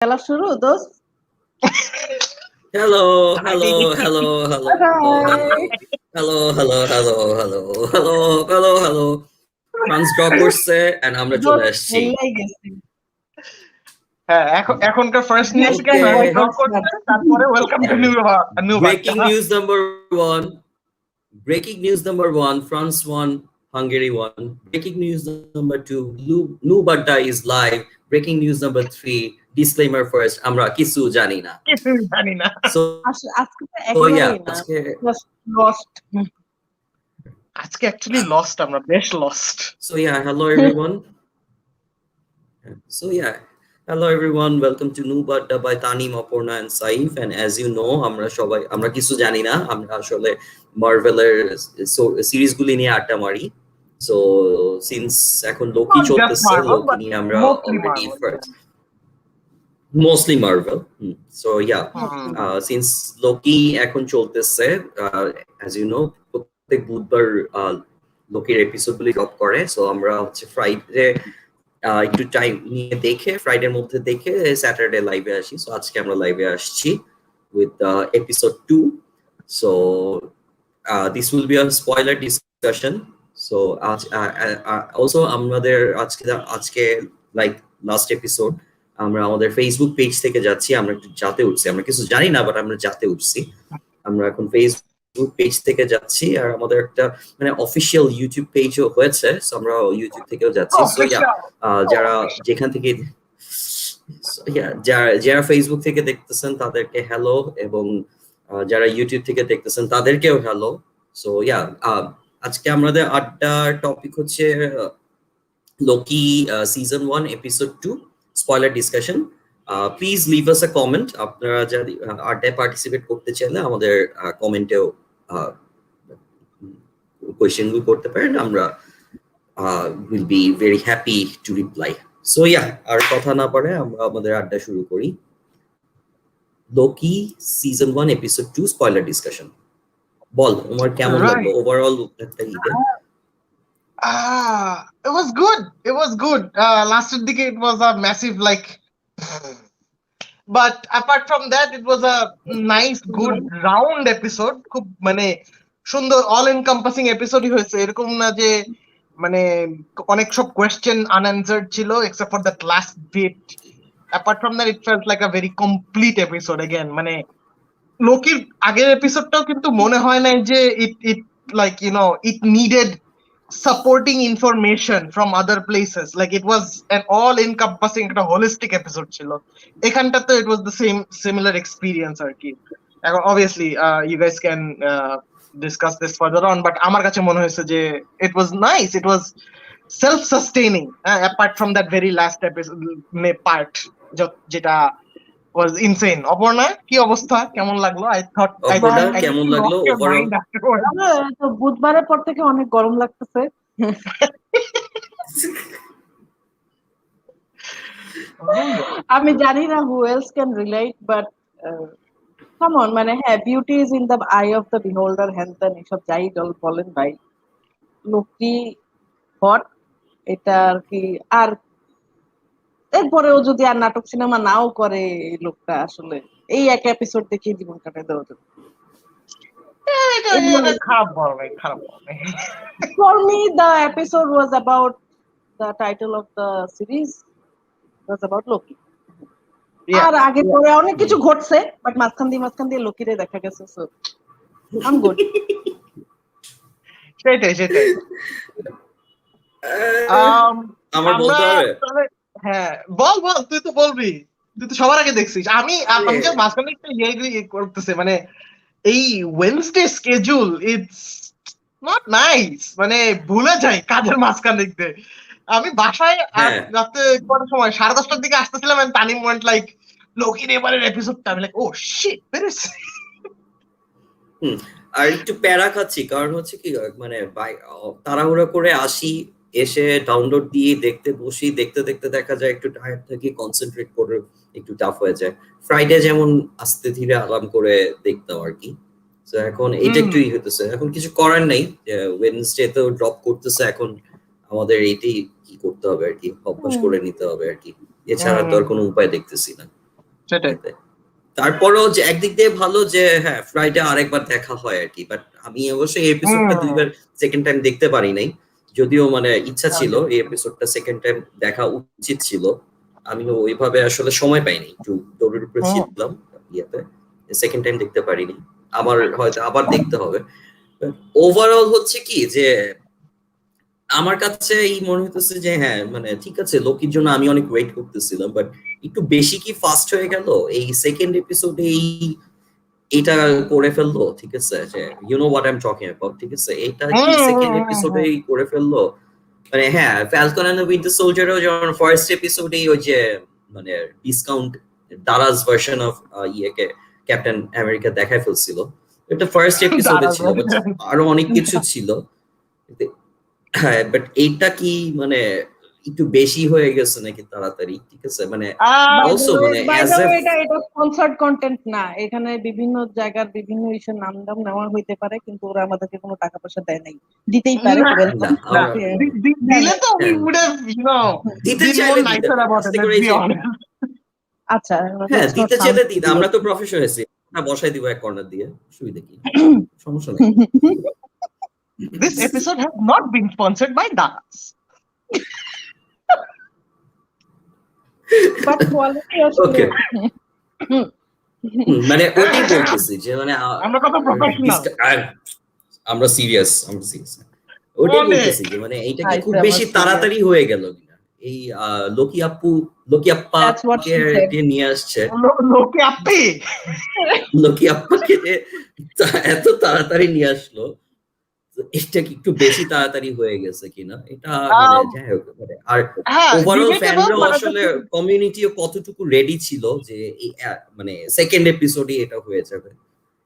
খেলা শুরু দোস্ত। Hello, hello, hello, hello, hello, hello, hello, hello, hello, hello, hello. France draw করছে and আমরা চলে আসছি। হ্যাঁ এখনকার ফার্স্ট নিউজ কে ড্র করতে তারপরে welcome to new Breaking news number 1. Breaking news number 1, France won, Hungary won. Breaking news number 2, Noob Adda is live. Breaking news number 3, disclaimer first, আমরা কিছু জানি না। So আজকে তো একেবারেই না, লস্ট। আজকে অ্যাকচুয়ালি লস্ট, আমরা বেশ lost. So hello everyone. Hello everyone. Welcome to Noob Adda by Tanim, Aparna and Saif. And as you know, আমরা কিছু জানি না, আমরা আসলে মার্ভেলের সিরিজ গুলি নিয়ে আড্ডা মারি। So since এখন লোকি চলতেছে, লোকি নিয়ে আমরা already mostly Marvel. So since Loki এখন চলতেছে, as you know, প্রত্যেক বুধবার লোকির এপিসোড গুলি ড্রপ করে। সো আমরা হচ্ছে ফ্রাইডে একটু টাইম নিয়ে দেখে, ফ্রাইডের মধ্যে দেখে স্যাটারডে লাইভে আসি। সো আজকে আমরা লাইভে আসছি with episode 2। So this will be a spoiler discussion. So also আমাদের আজকে লাইক লাস্ট এপিসোড আমরা আমাদের ফেসবুক পেজ থেকে যাচ্ছি। আমরা একটু যাতে উঠছি, আমরা কিছু জানি না, বাট আমরা যাতে উঠছি। আমরা এখন ফেসবুক পেজ থেকে যাচ্ছি, আর আমাদের একটা মানে অফিসিয়াল ইউটিউব পেজও হয়েছে। সো আমরা ইউটিউব থেকেও যাচ্ছি। সো যারা যেখান থেকে যারা ফেসবুক থেকে দেখতেছেন তাদেরকে হ্যালো, এবং যারা ইউটিউব থেকে দেখতেছেন তাদেরকেও হ্যালো। সো আজকে আমাদের আড্ডার টপিক হচ্ছে Loki season 1 episode 2 spoiler discussion. Please leave us a comment. আপনারা যদি আড্ডায় পার্টিসিপেট করতে চাইলে আমাদের কমেন্টেও কোয়েশ্চেনগুলো করতে পারেন। আমরা will be very happy to reply. So আর কথা না পারে আমরা আমাদের আড্ডা শুরু করি। Loki season 1 episode 2 spoiler discussion. বল ওমর, কেমন লাগলো ওভারঅল একটা ঈদে? It was good. It was good. Last দিকে it was a massive like, but apart from that it was a nice good round episode. খুব মানে সুন্দর অল এনকম্পাসিং এপিসোডই হয়েছে। এরকম না যে মানে অনেক সব কোয়েশ্চেন আনআনসার্ড ছিল except for that last bit. apart from that it felt like a very complete episode again. মানে লোকির আগের এপিসোডটাও কিন্তু মনে হয় না যে it like you know it needed supporting information from other places. Like it was an all encompassing একটা holistic episode ছিল। এখানটাতে it was the similar experience আর কি। এখন obviously you guys can discuss this further on, but আমার কাছে মনে হয়েছে যে it was nice, it was self sustaining apart from that very last episode part যেটা was insane. অপর্ণা কি অবস্থা, কেমন লাগলো? কেমন লাগলো ওভারঅল? তো বুধবারের পর থেকে অনেক গরম লাগতেছে। আমি জানি না who else can relate, but come on, মানে হ্যাঁ, beauty is in the eye of the beholder, হ্যান এসব যাই বলেন ভাই, লোকটি হট এটা আর কি। আর এরপরেও যদি আর নাটক সিনেমা নাও করে এই লোকটা, আসলে এই এক এপিসোড দেখে জীবন কাটাই দেওয়া যাবে। For me, the episode was about the title of the series was about Loki. আর আগে পরে অনেক কিছু ঘটছে, বাট মাঝখান দিয়ে লোকিরে দেখা গেছে। So I'm good. সেটাই আমার বলতে হবে। হ্যাঁ বল, তুই তো বলবি, তুই তো সবার আগে দেখছিস। আমি যে মাঝখানে একটা ইয়ে করতেছে, মানে এই Wednesday schedule it's not nice. মানে ভুলে যাই কাজের মাঝখান দেখতে। আমি বাসায় রাতে কটার সময় 10:30টার দিকে আসতেছিলাম, এন্ড তানিম ওয়েন্ট লাইক লোকির এবারের এপিসোডটা। আমি লাইক ও শিট, আর একটু প্যারা খাচ্ছি, কারণ হচ্ছে কি মানে তাড়াহুড়া করে আসি, এসে ডাউনলোড দিয়ে দেখতে বসি, দেখতে দেখা যায় একটু টায়ার্ড থাকি, কনসেন্ট্রেট করে একটু টাফ হয়ে যায়। ফ্রাইডে যেমন আস্তে ধীরে আরাম করে দেখতাম আর কি। তো এখন এটা একটু হইতেছে, এখন কিছু করার নেই, ওয়েডনেসডে তো ড্রপ করতেছে। এখন আমাদের এইটাই কি করতে হবে আর কি, অভ্যাস করে নিতে হবে আর কি, এছাড়া তো আর কোনো উপায় দেখতেছি না। সেটাই। তারপরেও যে একদিক দিয়ে ভালো যে হ্যাঁ ফ্রাইডে আরেকবার দেখা হয় আর কি, বাট আমি অবশ্যই এই এপিসোডটা দুইবার সেকেন্ড টাইম দেখতে পারি নাই, যদিও মানে ইচ্ছা ছিল এই এপিসোডটা সেকেন্ড টাইম দেখা উচিত ছিল। আমি ওইভাবে আসলে সময় পাইনি, একটু দৌড়ের উপরে ছিলাম ইয়েতে, সেকেন্ড টাইম দেখতে পারিনি, আমার হয়তো আবার দেখতে হবে। ওভারঅল হচ্ছে কি যে আমার কাছে এই মনে হইতেছে যে হ্যাঁ মানে ঠিক আছে লোকির জন্য আমি অনেক ওয়েট করতেছিলাম, বাট একটু বেশি কি ফাস্ট হয়ে গেল এই সেকেন্ড এপিসোডে এইটা করে ফেললো, ঠিক আছে যে you know what I am talking about, ঠিক আছে এটা কি সেকেন্ড এপিসোডেই করে ফেললো। মানে হ্যাঁ ফ্যালকন এন্ড দ্য উইন্টার সোলজারও যেমন ফার্স্ট এপিসোডেই ওই যে মানে ডিসকাউন্ট দারাজ ভার্সন অফ ইয়েকে ক্যাপ্টেন আমেরিকা দেখায় ফেলছিল, এটা ফার্স্ট এপিসোডে ছিল, বাট আরো অনেক কিছু ছিল। হ্যাঁ বাট এইটা কি মানে একটু বেশি হয়ে গেছে নাকি তাড়াতাড়ি, ঠিক আছে মানে অলসো মানে অ্যাজ এ এটা স্পন্সর্ড কন্টেন্ট না, এখানে বিভিন্ন জায়গার বিভিন্ন ইস্যুর নাম দাম নেওয়া হইতে পারে, কিন্তু ওরা আমাদেরকে কোনো টাকা পয়সা দেয় নাই, দিতেই পারে। দিলে তো we would have, you know, দিতে been চাইলে more nicer about it, let's be honest. আচ্ছা হ্যাঁ দিতে চাইলে দিন, আমরা তো প্রফেশনাল আছি না, বসাই দিব এক কর্নার দিয়ে, সুবিধা কি, সমস্যা নেই। This episode has not been sponsored by Daras. But quality আসলে ওকে মানে ওটাই বলতেছি যে মানে আমরা কত প্রফেশনাল, আমরা সিরিয়াস ওটাই বলতেছি যে মানে এইটা কি খুব বেশি তাড়াতাড়ি হয়ে গেল কিনা, এই লোকি আপা কে নিয়ে আসছে, লোকি আপ্পাকে যে এত তাড়াতাড়ি নিয়ে আসলো, এটা কি একটু বেশি তাড়াতাড়ি হয়ে গেছে কিনা এটা মানে যাই হোক, আর ওভারঅল ফ্যানরা আসলে কমিউনিটিও কতটুকু রেডি ছিল যে মানে সেকেন্ড এপিসোডে এটা হয়ে যাবে,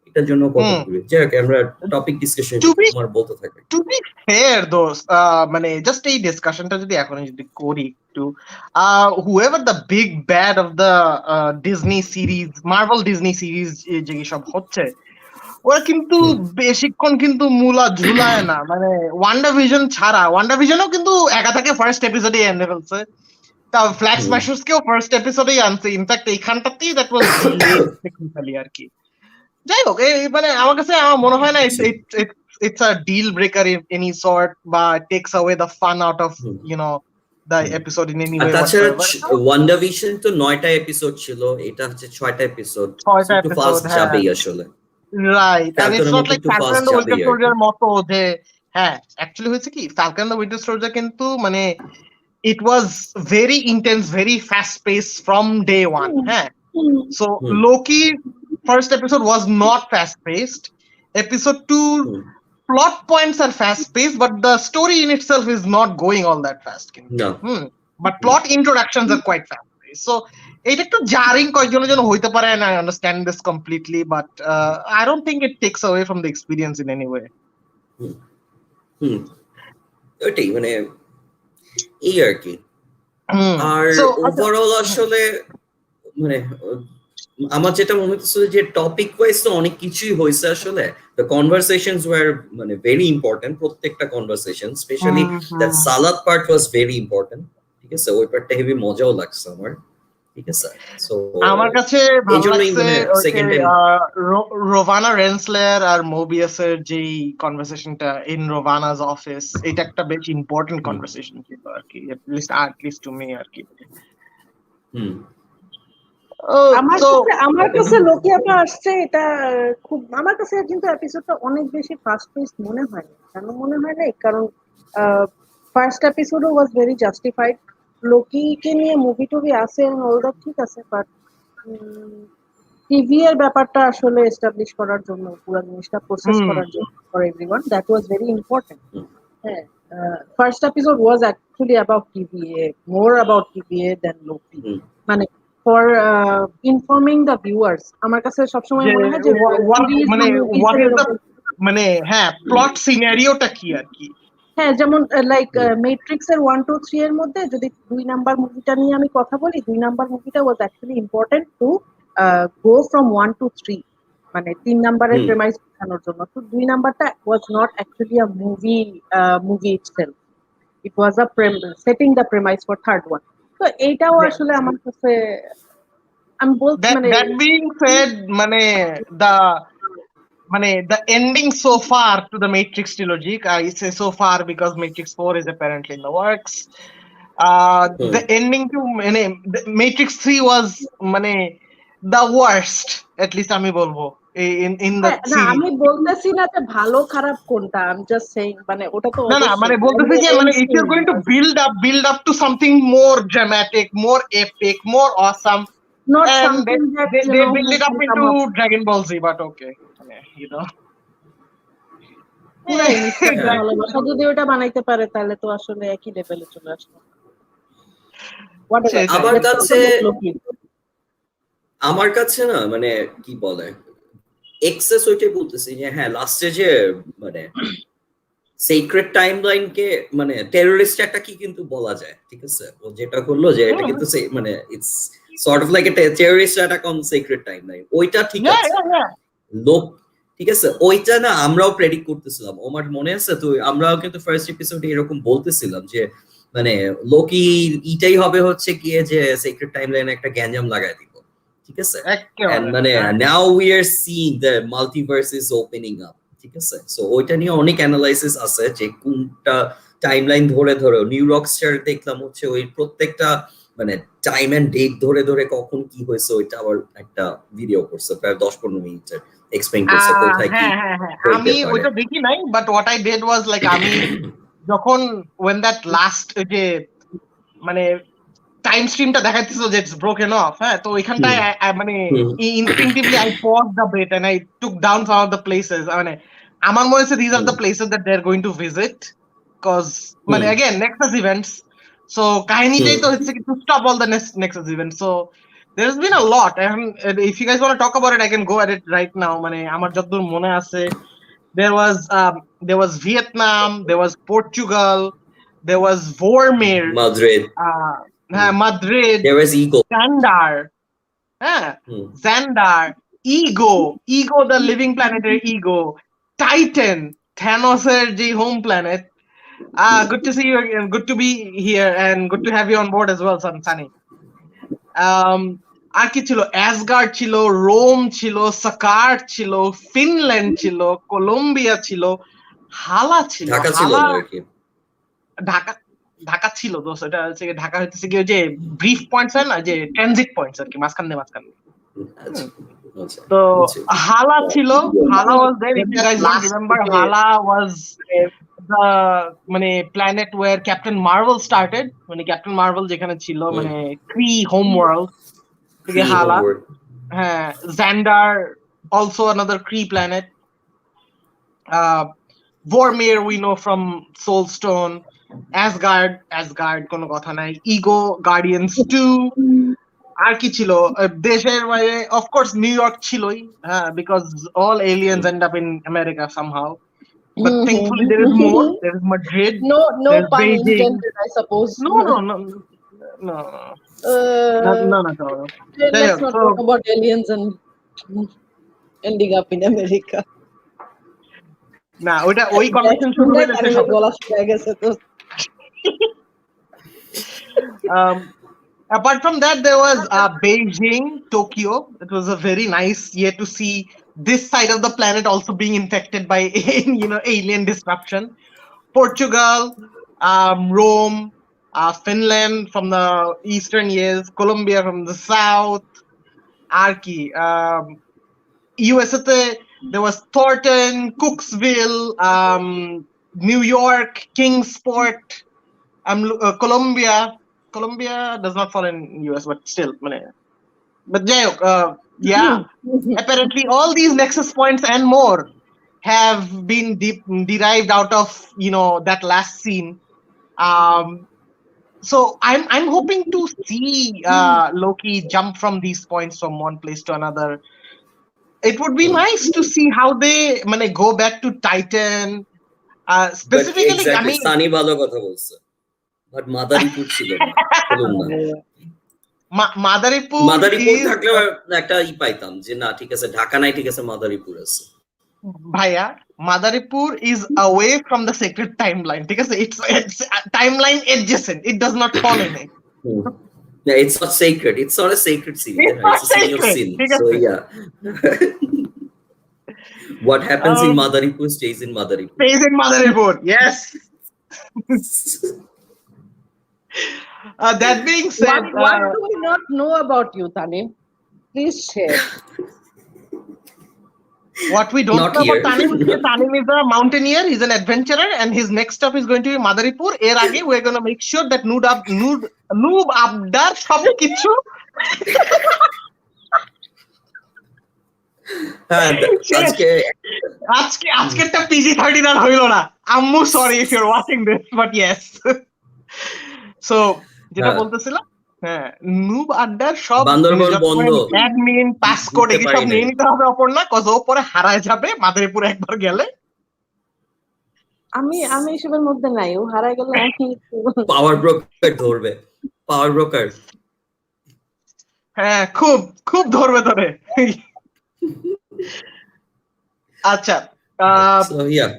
এটার জন্য কতটুকু যাই হোক আমরা টপিক ডিসকাশন তোমার বলতে থাকবে। টু বি ফেয়ার দোস্ত, মানে জাস্ট এই ডিসকাশনটা যদি এখন যদি করি একটু, whoever the big bad of the Disney series, Marvel Disney series যে সব হচ্ছে, ওরা কিন্তু বেশিক্ষণ কিন্তু মূলা ঝুলায় না, মানে ওয়ান্ডাভিশন ছাড়া, ওয়ান্ডাভিশনও কিন্তু একা থেকে ফার্স্ট এপিসোডে এনে ফেলছে, তা ফ্ল্যাক্স ম্যাশার্সকেও ফার্স্ট এপিসোডেই আনছে, ইনফ্যাক্ট এইখানটাতেই দ্যাট ওয়াজ লেট টেকনিক্যালি আর কি। যাই হোক মানে আমার কাছে আমার মনে হয় না it's a deal breaker in any sort, বা takes away the fun out of you know the episode in any way whatsoever. WandaVision তো 9টা এপিসোড ছিল, এটা হচ্ছে 6টা এপিসোড, একটু ফাস্ট যাবেই আসলে, right, and it's not like Falcon and the Winter Soldier মতো যে হ্যাঁ অ্যাকচুয়ালি হয়েছে কি Falcon and the Winter Soldier কিন্তু মানে it was very intense, very fast paced from day one. So Loki first episode was not fast paced. Episode 2 plot points are fast paced, but the story in itself is not going all that fast. No. But plot introductions are quite fast paced. So এটা একটু jarring কয়েকজনের জন্য হইতে পারে, and I understand this completely, but I don't think it takes away from the experience in any way. ওটাই মানে এই আর কি। আর ওভারঅল আসলে মানে আমার যেটা মনে হচ্ছে যে টপিক ওয়াইজ তো অনেক কিছুই হয়েছে আসলে, দ্য কনভারসেশনস ওয়্যার মানে ভেরি ইম্পর্টেন্ট, প্রত্যেকটা conversation, specially that salad part was very important, ঠিক আছে ওই পার্টটা হেভি মজাও লাগছে আমার, ঠিক আছে। সো আমার কাছে ভালো লাগছে রোভানা রেনসলেয়ার আর মোবিয়াসের যেই কনভারসেশনটা ইন রোভানাস অফিস, এটা একটা বেশ ইম্পর্টেন্ট কনভারসেশন ছিল আর কি, at least টু মি আর কি। আমার কাছে লোকি আপা আসছে এটা খুব, আমার কাছে কিন্তু এপিসোডটা অনেক বেশি ফাস্ট পেস্ট মনে হয় না। কেন মনে হয় না? কারণ ফার্স্ট এপিসোডও ওয়াজ ভেরি জাস্টিফাইড, লোকিকে নিয়ে মুভি টুভি আছে ওটা ঠিক আছে, বাট টিভি এর ব্যাপারটা আসলে এস্টাবলিশ করার জন্য, পুরো জিনিসটা প্রসেস করার জন্য for everyone, that was very important. হ্যাঁ, first episode was actually about TVA, more about TVA than Loki, মানে ফর ইনফর্মিং দ্য ভিউয়ার্স। আমার কাছে সবসময় মনে হয় যে মানে হ্যাঁ প্লট সিনারিওটা কি আর কি। হ্যাঁ, যেমন লাইক ম্যাট্রিক্স এর 1 2 3 এর মধ্যে যদি 2 নাম্বার মুভিটা নিয়ে আমি কথা বলি, 2 নাম্বার মুভিটা was actually important to go from 1 to 3, মানে 3 নাম্বারের প্রেমাইস বোঝানোর জন্য। তো 2 নাম্বারটা was not actually a movie itself, it was a setting the premise for third one. তো এইটাও আসলে আমার কাছে আমি বলছি মানে that being said, the ending so far to the Matrix trilogy, I say so far because Matrix 4 is apparently in the works. The ending to the Matrix 3 was the worst, at least আমি বলবো in the না series. আমি বলতেছি না যে ভালো খারাপ কোনটা, আমি জাস্ট সেইং মানে ওটা তো না অবশ্যই বলতেছি যে if you're going to build up to something more dramatic, more epic, more awesome, not and something that they build it up into Dragon Ball Z, but okay, you know. পুরাই নিঃস্বার্থ ভালোবাসা যদি ওটা বানাইতে পারে তাহলে তো আসলে একই লেভেলে চলে আসবে। Whatever. আমার Let's কাছে talk about Loki. আমার কাছে না মানে কি বলে এক্সেস ওইটাই বলতেছি যে হ্যাঁ লাস্টে যে মানে সিক্রেট টাইমলাইনকে মানে টেররিস্ট অ্যাটাক কি কিন্তু বলা যায়, ঠিক আছে? ও যেটা করলো যে এটা কিন্তু মানে it's sort of like a terrorist attack on secret timeline, ওইটা ঠিক আছে। লোক ঠিক আছে, ওইটা না আমরাও প্রেডিক্ট করতেছিলাম। আমার মনে আছে তো, আমরাও কিন্তু ফার্স্ট এপিসোডে এরকম বলতেছিলাম যে মানে লোকি এটাই হবে হচ্ছে গিয়ে যে সিক্রেট টাইমলাইনে একটা গ্যাঞ্জাম লাগায় দিব, ঠিক আছে? এন্ড মানে now we are seeing the multiverse is opening up, ঠিক আছে? সো ওইটা নিয়ে অনেক অ্যানালাইসিস আছে যে কোনটা টাইমলাইন ধরে ধরে নিউ রকস্টার দেখলাম হচ্ছে ওই প্রত্যেকটা মানে টাইম এন্ড ডেট ধরে ধরে কখন কি হয়েছে ওইটা আবার একটা ভিডিও করছে প্রায় 10-15 মিনিটের, এক্সপ্লেইন করছে কোথায় কি আমি ওইটা দেখি নাই, but what I did was like আমি যখন when that last যে মানে টাইম স্ট্রিমটা দেখাইতেছিল যে ইটস ব্রোকেন অফ, হ্যাঁ, তো ওইখানটায় মানে instinctively I pause the bet and I took down some of the places. মানে আমার মনে হচ্ছে these are the places that they are going to visit cause মানে again nexus events, so কাহিনীটাই তো হচ্ছে to stop all the nexus events. So there's been a lot, and if you guys want to talk about it I can go at it right now. মানে আমার যতদূর মনে আছে there was Vietnam, there was Portugal, there was Vormir, Madrid, Madrid, there was Ego, Xandar, Xandar, Ego the living planetary Ego, Titan, Thanos' the home planet. Good to see you again, good to be here, and good to have you on board as well, Sunny. আর কি ছিল, Asgard ছিল, Rome ছিল, সাকার ছিল, Finland ছিল, Colombia ছিল, হালা ছিল, ঢাকা ছিল দোস্ত। এটা হচ্ছে ঢাকা হচ্ছে কি যে ব্রিফ পয়েন্টস হয় না, যে ট্রানজিট পয়েন্টস আর কি, মাঝখানে তো হালা ছিল, Hala was there. If you guys don't remember, Hala was the মানে planet where Captain Marvel started, মানে ক্যাপ্টেন মার্ভেল যেখানে ছিল, মানে ক্রি হোম ওয়ার্ল্ড থেকে হালা। হ্যাঁ, Xandar also another Kree planet. Vormir we know from Soulstone. Asgard কোনো কথা নাই। Ego, Guardians 2, আর কি ছিল দেশের বাইরে, of course New York ছিলই, because all aliens end up in America somehow. But thankfully there is more. There is Madrid. No pun intended, I suppose. No. Let's not talk about aliens and ending up in America. না, ওই conversation শুরু হইলে শেষ হবে। গলা শুকিয়ে গেছে তো। Apart from that, there was Beijing, Tokyo. It was a very nice year to see this side of the planet also being infected by alien disruption. Portugal, Rome, Finland from the eastern years, Colombia from the south, Arki, USA there was Thornton, Cooksville, New York, Kingsport, Colombia does not fall in US, but still, but yeah, apparently all these nexus points and more have been derived out of that last scene. So I'm hoping to see Loki jump from these points from one place to another. It would be nice to see how they go back to Titan. Specifically, exactly, I mean, Sunny ভালো কথা বলছে, but Madaripur ছিল না। মাদারীপুর থাকলে একটা পাইতাম যে না ঠিক আছে ঢাকা নাই, ঠিক আছে মাদারীপুর আছে। ভাইয়া, Madaripur is away from the sacred timeline. It's timeline adjacent. It does not fall in it. Yeah, it's not sacred. It's not a sacred scene. It's Yeah, not it's a scene of sacred. sin. ঠিক So আছে? yeah, what happens in Um, Madaripur stays in Madaripur. Stays in Madaripur. Yes. That being said, What do we not know about you, Tanim? Please share. what we don't Not know about here. Tanim is that Tanim is a mountaineer, he's an adventurer, and his next stop is going to be Madaripur. এর আগে we're going to make sure that Noob Adda সবকিছু হ্যাঁ, আজকে আজকেরটা PG-13 আর হইল না। আম্মু sorry if you're watching this, but yes. So যেটা হ্যাঁ, বলতেছিলাম, হ্যাঁ, নুব আড্ডার সব বান্দরবন বন্ধ। অ্যাডমিন পাসকোড বুঝতে এগুলো পারি সব নাই। নিয়ে নিতে হবে অপর্ণা, কজ ও পরে হারায় যাবে মাদারীপুর একবার গেলে। আমি এসবের মধ্যে নাই, ও হারাই গেলে আমি পাওয়ার ব্রোকার ধরবে, পাওয়ার ব্রোকার। হ্যাঁ, খুব খুব ধরবে ধরে। আচ্ছা, So yeah.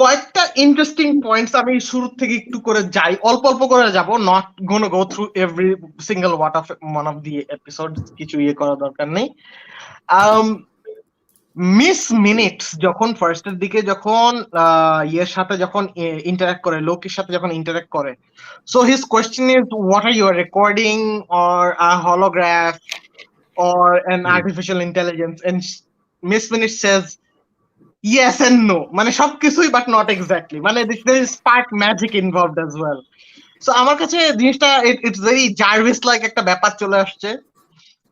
কয়েকটা ইন্টারেস্টিং পয়েন্টস আমি শুরু থেকে একটু করে যাই, অল্প অল্প করে যাব, not gonna go through every single one of the episode, কিছু ইয়ে করার দরকার নেই। মিস মিনিটস যখন ফার্স্টের দিকে যখন ইয়ের সাথে যখন ইন্টারঅ্যাক্ট করে, লোকির সাথে যখন ইন্টারঅ্যাক্ট করে, so his question is what are you are recording or a holograph or an artificial intelligence, and Miss Minute says yes and no, মানে সবকিছুই বাট নট এক্স্যাক্টলি, মানে there is spark magic involved as well. So আমার কাছে জিনিসটা it's very Jarvis like একটা ব্যাপার চলে আসছে।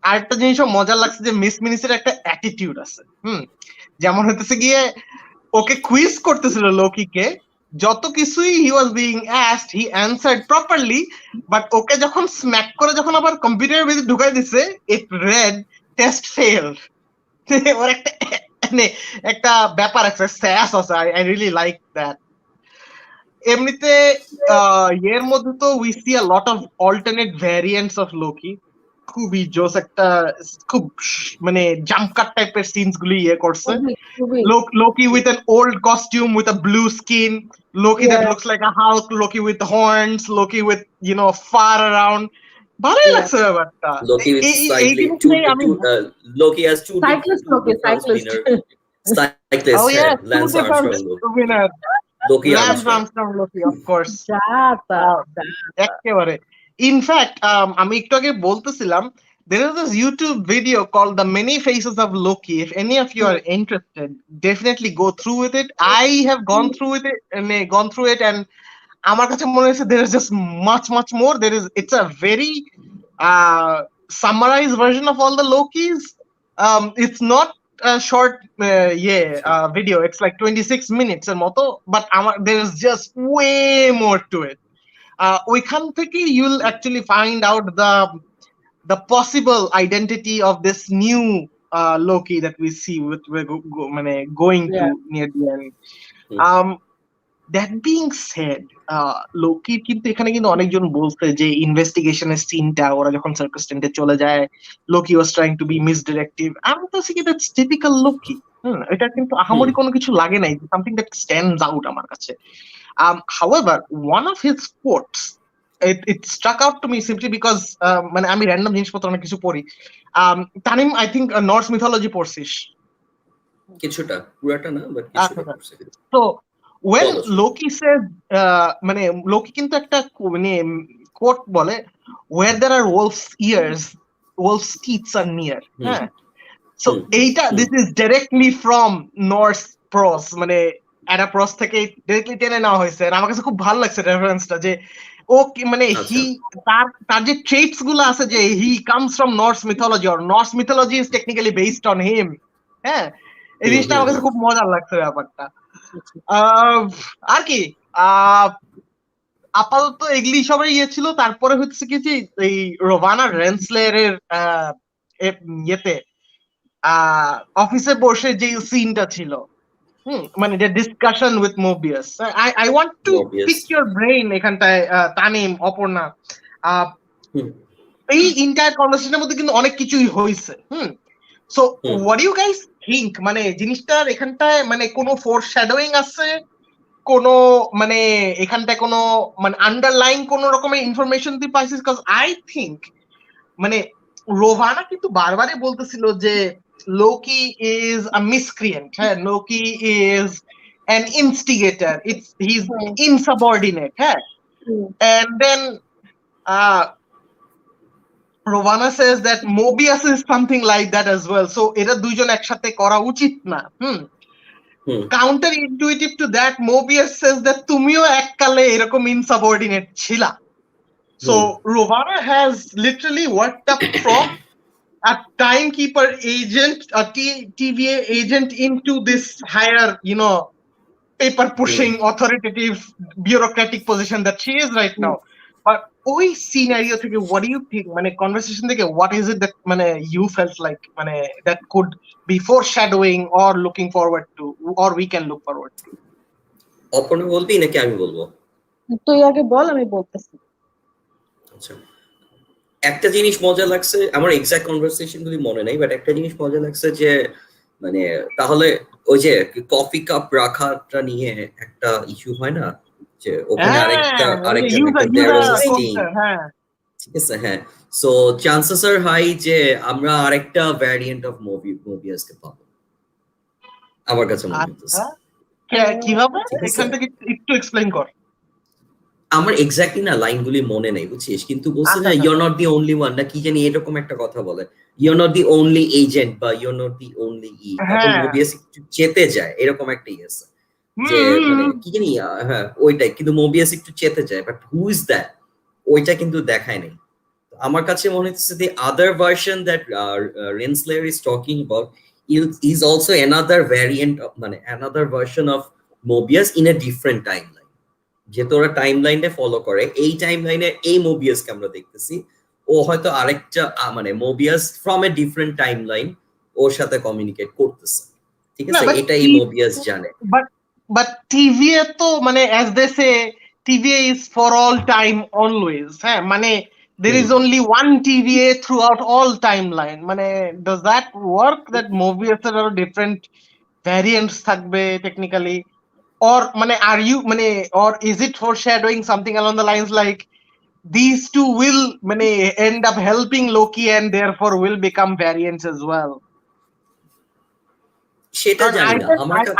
আরেকটা জিনিসও মজার লাগছে যে মিস মিনিসের একটা অ্যাটিটিউড আছে, যেমন হইতেছে গিয়ে ওকে কুইজ করতেছিল লোকিকে, যত কিছুই he was being asked he answered properly, but okay যখন স্ম্যাক করে যখন আবার কম্পিউটারের ভিতরে ঢুকাই দিছে, ইট রেড টেস্ট ফেইলড। ওর একটা ব্যাপার আছে, স্যাস আছে, আই রিয়েলি লাইক দ্যাট। এমনিতে এর মধ্যে তো we see a lot of alternate variants of Loki, খুবই জোস একটা, খুব মানে জাম্প কাট টাইপের সিনস গুলি ইয়ে করছে। Loki with an old costume with a blue skin, Loki that looks like a Hulk, Loki with horns, Loki with fur around. ভালোই লাগছে ব্যাপারটা। Loki with Loki has two different winner. Cyclist, Oh yeah, Lance Armstrong winner. Lance Armstrong. Armstrong Loki, of course. একেবারে। In fact, আমি একটু আগে বলতেছিলাম, there is this YouTube video called The Many Faces of Loki. If any of you are interested, definitely go through with it. I have gone through it and আমার কাছে মনে হয়েছে there is just much more. It's a very summarized version of all the Lokis. It's not a short video. It's like 26 minutes এর মতো, but there is just way more to it. ওইখান থেকে you'll actually find out the possible identity of this new Loki that we see with going to near the end. That being said, Loki কিন্তু এখানে কিন্তু অনেকজন বলছে যে ইনভেস্টিগেশনের সিনটা ওরা যখন সার্কাস টেন্টে চলে যায়, Loki was trying to be misdirective. আমি তো কি that's typical Loki. এটা কিন্তু আহামরি কোনো কিছু লাগে নাই, something that stands out আমার কাছে. However, one of his quotes, it struck out to me simply because মানে আমি র্যান্ডম জিনিসপত্র অনেক কিছু পড়ি। Tanim, I think Norse mythology পড়ছিস? কিছুটা, পুরাটা না, বাট কিছুটা পড়ছি। So when Loki says মানে লোকি কিন্তু একটা মানে কোট বলে, where there are wolf's ears, wolf's teeth are near. হ্যাঁ, so এইটা this is directly from Norse prose, মানে একটা প্রস থেকে ডাইরেক্টলি টেনে নেওয়া হয়েছে। আর আমার কাছে খুব ভালো লাগছে রেফারেন্সটা, যে ও মানে তার যে ট্রেটস গুলো আছে, যে he comes from Norse mythology, or Norse mythology is technically based on him. হ্যাঁ, এই জিনিসটা আমার কাছে খুব মজার লাগছে ব্যাপারটা। আর কি আপাতত এগুলি সবাই ইয়ে ছিল। তারপরে হচ্ছে কি যে এই রোভানা রেন্সলেয়ারের ইয়েতে অফিসে বসে যে সিনটা ছিল, মানে যে discussion with Mobius, I want to pick your brain এখানটায়, তানিম, অপর্ণা। এই ইন্টায়ার কনভারসেশনের মধ্যে কিন্তু অনেক কিছুই হয়েছে। So what do you guys think, মানে জিনিসটার এখানটায় মানে কোনো ফোরশ্যাডোয়িং আছে, কোনো মানে এখানটায় কোনো মানে আন্ডারলাইন কোন রকমের ইনফরমেশন তুই পাইছিস? বিকজ আই থিঙ্ক মানে রোভানা কিন্তু বারবারই বলতেছিল যে লোকি ইজ আ মিসক্রিয়েন্ট, হ্যাঁ, Loki is an instigator, it's he is insubordinate, হ্যাঁ, and then Rovana says that Mobius is something like that as well. So এরা দুইজন একসাথে করা উচিত না। Counter intuitive to that, Mobius says that তুমিও এককালে এরকম ইনসাবঅর্ডিনেট ছিলা। So Rovana has literally worked up from a timekeeper agent, a TVA agent into this higher, paper pushing, authoritative, bureaucratic position that she is right now. But ওই scenario থেকে what do you think, মানে conversation থেকে what is it that মানে you felt like মানে that could be foreshadowing or looking forward to, or we can look forward to? Aparna বলবি নাকি আমি বলবো? তুই আগে বল, আমি বলতেছি। আচ্ছা, একটা জিনিস মজা লাগছে, আমার এক্সাক্ট কনভারসেশন গুলি মনে নাই, বাট একটা জিনিস মজা লাগছে যে মানে তাহলে ওই যে কফি কাপ রাখাটা নিয়ে একটা ইস্যু হয় না, যে ওখানে আরেকজন একটা ঠিক আছে, হ্যাঁ, সো চান্সেস আর হাই যে আমরা আরেকটা ভ্যারিয়েন্ট অফ মোবিয়াস কে পাবো, আমার কাছে মনে হচ্ছে। কিভাবে এখান থেকে একটু এক্সপ্লেইন কর। আমার এক্স্যাক্টলি না লাইনগুলি মনে নেই, বুঝছিস, কিন্তু বলছে না you are not the only one, না কি জানি এরকম একটা কথা বলে, you are not the only agent বা you are not the only তখন মোবিয়াস একটু চেতে যায়, এরকম একটা আছে যে মানে কি জানি, হ্যাঁ ওইটাই, কিন্তু মোবিয়াস একটু চেতে যায়, বাট হু ইজ দ্যাট ওইটা কিন্তু দেখায় নাই। আমার কাছে মনে হচ্ছে the other version that Renslayer is talking about is also another variant of মানে another version of Mobius in a different timeline, যে তোরা টাইমলাইনে ফলো করে, এই টাইমলাইনে এই মোবিয়াস কে আমরা দেখতেছি, ও হয়তো আরেকটা মানে Mobius from a different timeline ওর সাথে কমিউনিকেট করতেছে, ঠিক আছে, এটাই মোবিয়াস জানে। বাট TVA তো মানে as they say TVA is for all time always, হ্যাঁ, মানে there is only one TVA throughout all timeline, মানে does that work that Mobius এর আরো different variants থাকবে technically, or মানে are you মানে or is it foreshadowing something along the lines like these two will মানে end up helping Loki and therefore will become variants as well? সেটা জানি না, আমার কাছে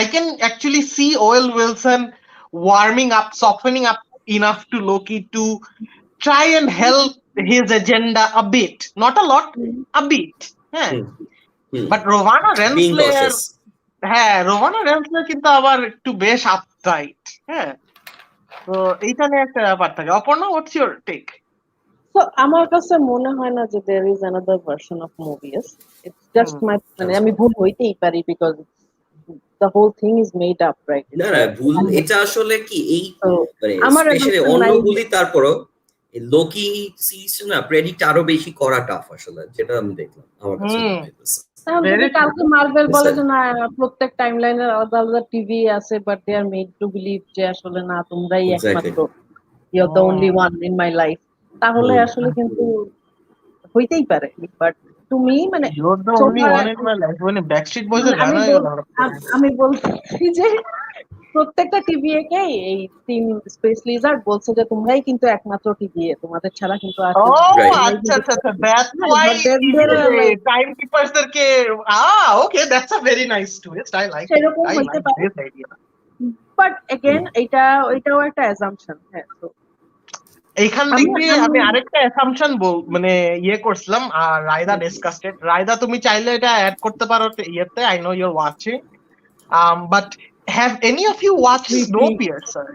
I can actually see Owen Wilson warming up, softening up enough to Loki to try and help his agenda a bit, not a lot, a bit, হ্যাঁ, but Rovana Renslayer, হ্যাঁ, Rovana Renslayer কিন্তু আবার একটু বেশ আপটাইট, হ্যাঁ, তো এইটা নিয়ে একটা ব্যাপার থাকে। Aparna, what's your take? So আমার কাছে মনে হয় না যে there is another version of Mobius. It's just my মানে আমি ভুল হইতেই পারি because the whole thing is made up, right? না না ভুল, এটা আসলে কি এই আমার স্পেশালি অন্যগুলি তারপরও লোকি সিরিজ না প্রেডিক্ট আরো বেশি করা টাফ আসলে, যেটা আমি দেখলাম আমার কাছে মনে হইতেছে। কালকে মার্ভেল বলে যে না প্রত্যেক টাইমলাইনের আলাদা আলাদা টিভি আছে, but they are made to believe যে আসলে না তোমরাই একমাত্র, you are the only one in my life, তাহলে আসলে কিন্তু হইতেই পারে, বাট তুমি মানে আমি বলছি যে প্রত্যেকটা টিভিকে এই তিন স্পেস লিজার্ড বলছে যে তোমরাই কিন্তু একমাত্র টিভি, তোমাদের ছাড়া কিন্তু আর আচ্ছা আচ্ছা আচ্ছা, দ্যাটস ওয়াই টাইমকিপারসদেরকে okay, that's a very nice twist, I like সেরকম হইতে পারে, বাট अगेन এটাও একটা অ্যাসাম্পশন, হ্যাঁ। তো এইখান থেকে আমি আরেকটা অ্যাসাম্পশন মানে ইয়ে করছিলাম, আর রায়দা ডিসকাসড, রায়দা তুমি চাইলে এটা অ্যাড করতে পারো ইয়েতে, I know you are watching, but have any of you watched Snowpiercer?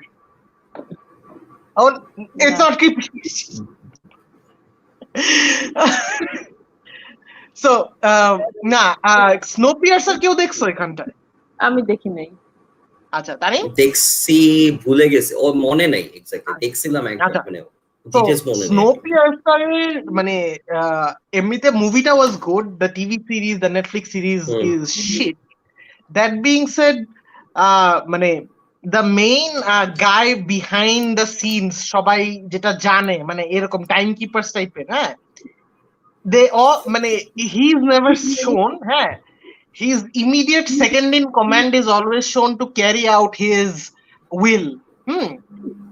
Oh, it's not creepy. So না Snowpiercer কেউ দেখছো এখানটায়? আমি দেখি নাই। আচ্ছা, তানি দেখছি, ভুলে গেছি, ও মনে নাই এক্স্যাক্টলি, দেখছিলাম একবার মানে ডিটেইলস মনে নেই। Snowpiercer মানে এমনিতে মুভিটা was good, the TV series, the Netflix series is shit. That being said মানে the main guy behind the scenes সবাই যেটা জানে মানে এরকম টাইমকিপার্স টাইপের, হ্যাঁ, দে অল মানে হি ইজ নেভার শোন, হ্যাঁ, his immediate second in command is always shown to carry out his will.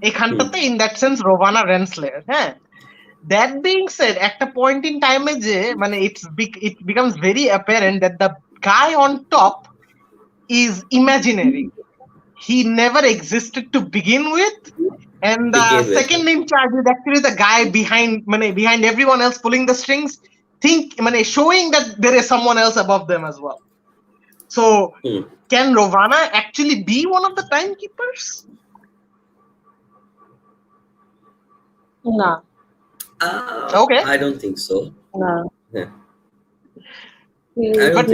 এখানটাতে in that sense Rovana Renslayer. হ্যাঁ, that being said, at a point in time যে মানে it becomes very apparent that the guy on top is imaginary. He never existed to begin with, and the second in charge is actually the guy behind everyone else pulling the strings, showing that there is someone else above them as well. So can Rovana actually be one of the timekeepers? No. Okay. I don't think so. No. Yeah. But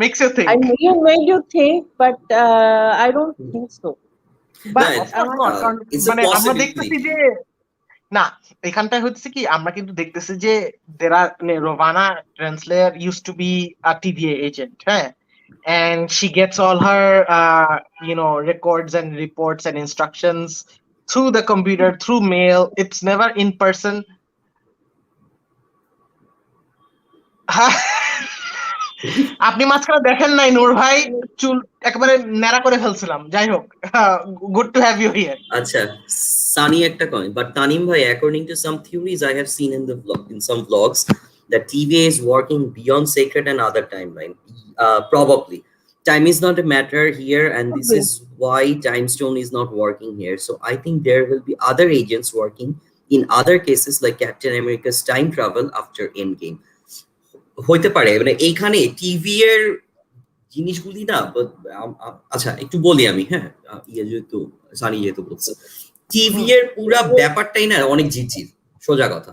makes you think. You made you think, but I don't think so. But মানে আমরা দেখতেছি যে না, এখানটায় হচ্ছে কি আমরা কিন্তু দেখতেছি যে Rovana Renslayer used to be a TVA agent, হ্যাঁ, and she gets all her records and reports and instructions through the computer, through mail. It's never in person. আপনি মাঝখানে দেখেন নাই নূর ভাই, চুল একেবারে ন্যাড়া করে ফেলছিলাম। যাই হোক, good to have you here. আচ্ছা, সানি একটা comment, but Tanim bhai, according to some theories I have seen in some vlogs, that TVA is working beyond sacred and other timeline. Probably time is not a matter here, and this is why time stone is not working here. So I think there will be other agents working in other cases like Captain America's time travel after Endgame. হইতে পারে, মানে এইখানে TV এর জিনিসগুলি না। আচ্ছা একটু বলি আমি, হ্যাঁ, যেহেতু সানি যেহেতু বলছে, টিভি এর পুরা ব্যাপারটাই না অনেক ঝিরঝির, সোজা কথা।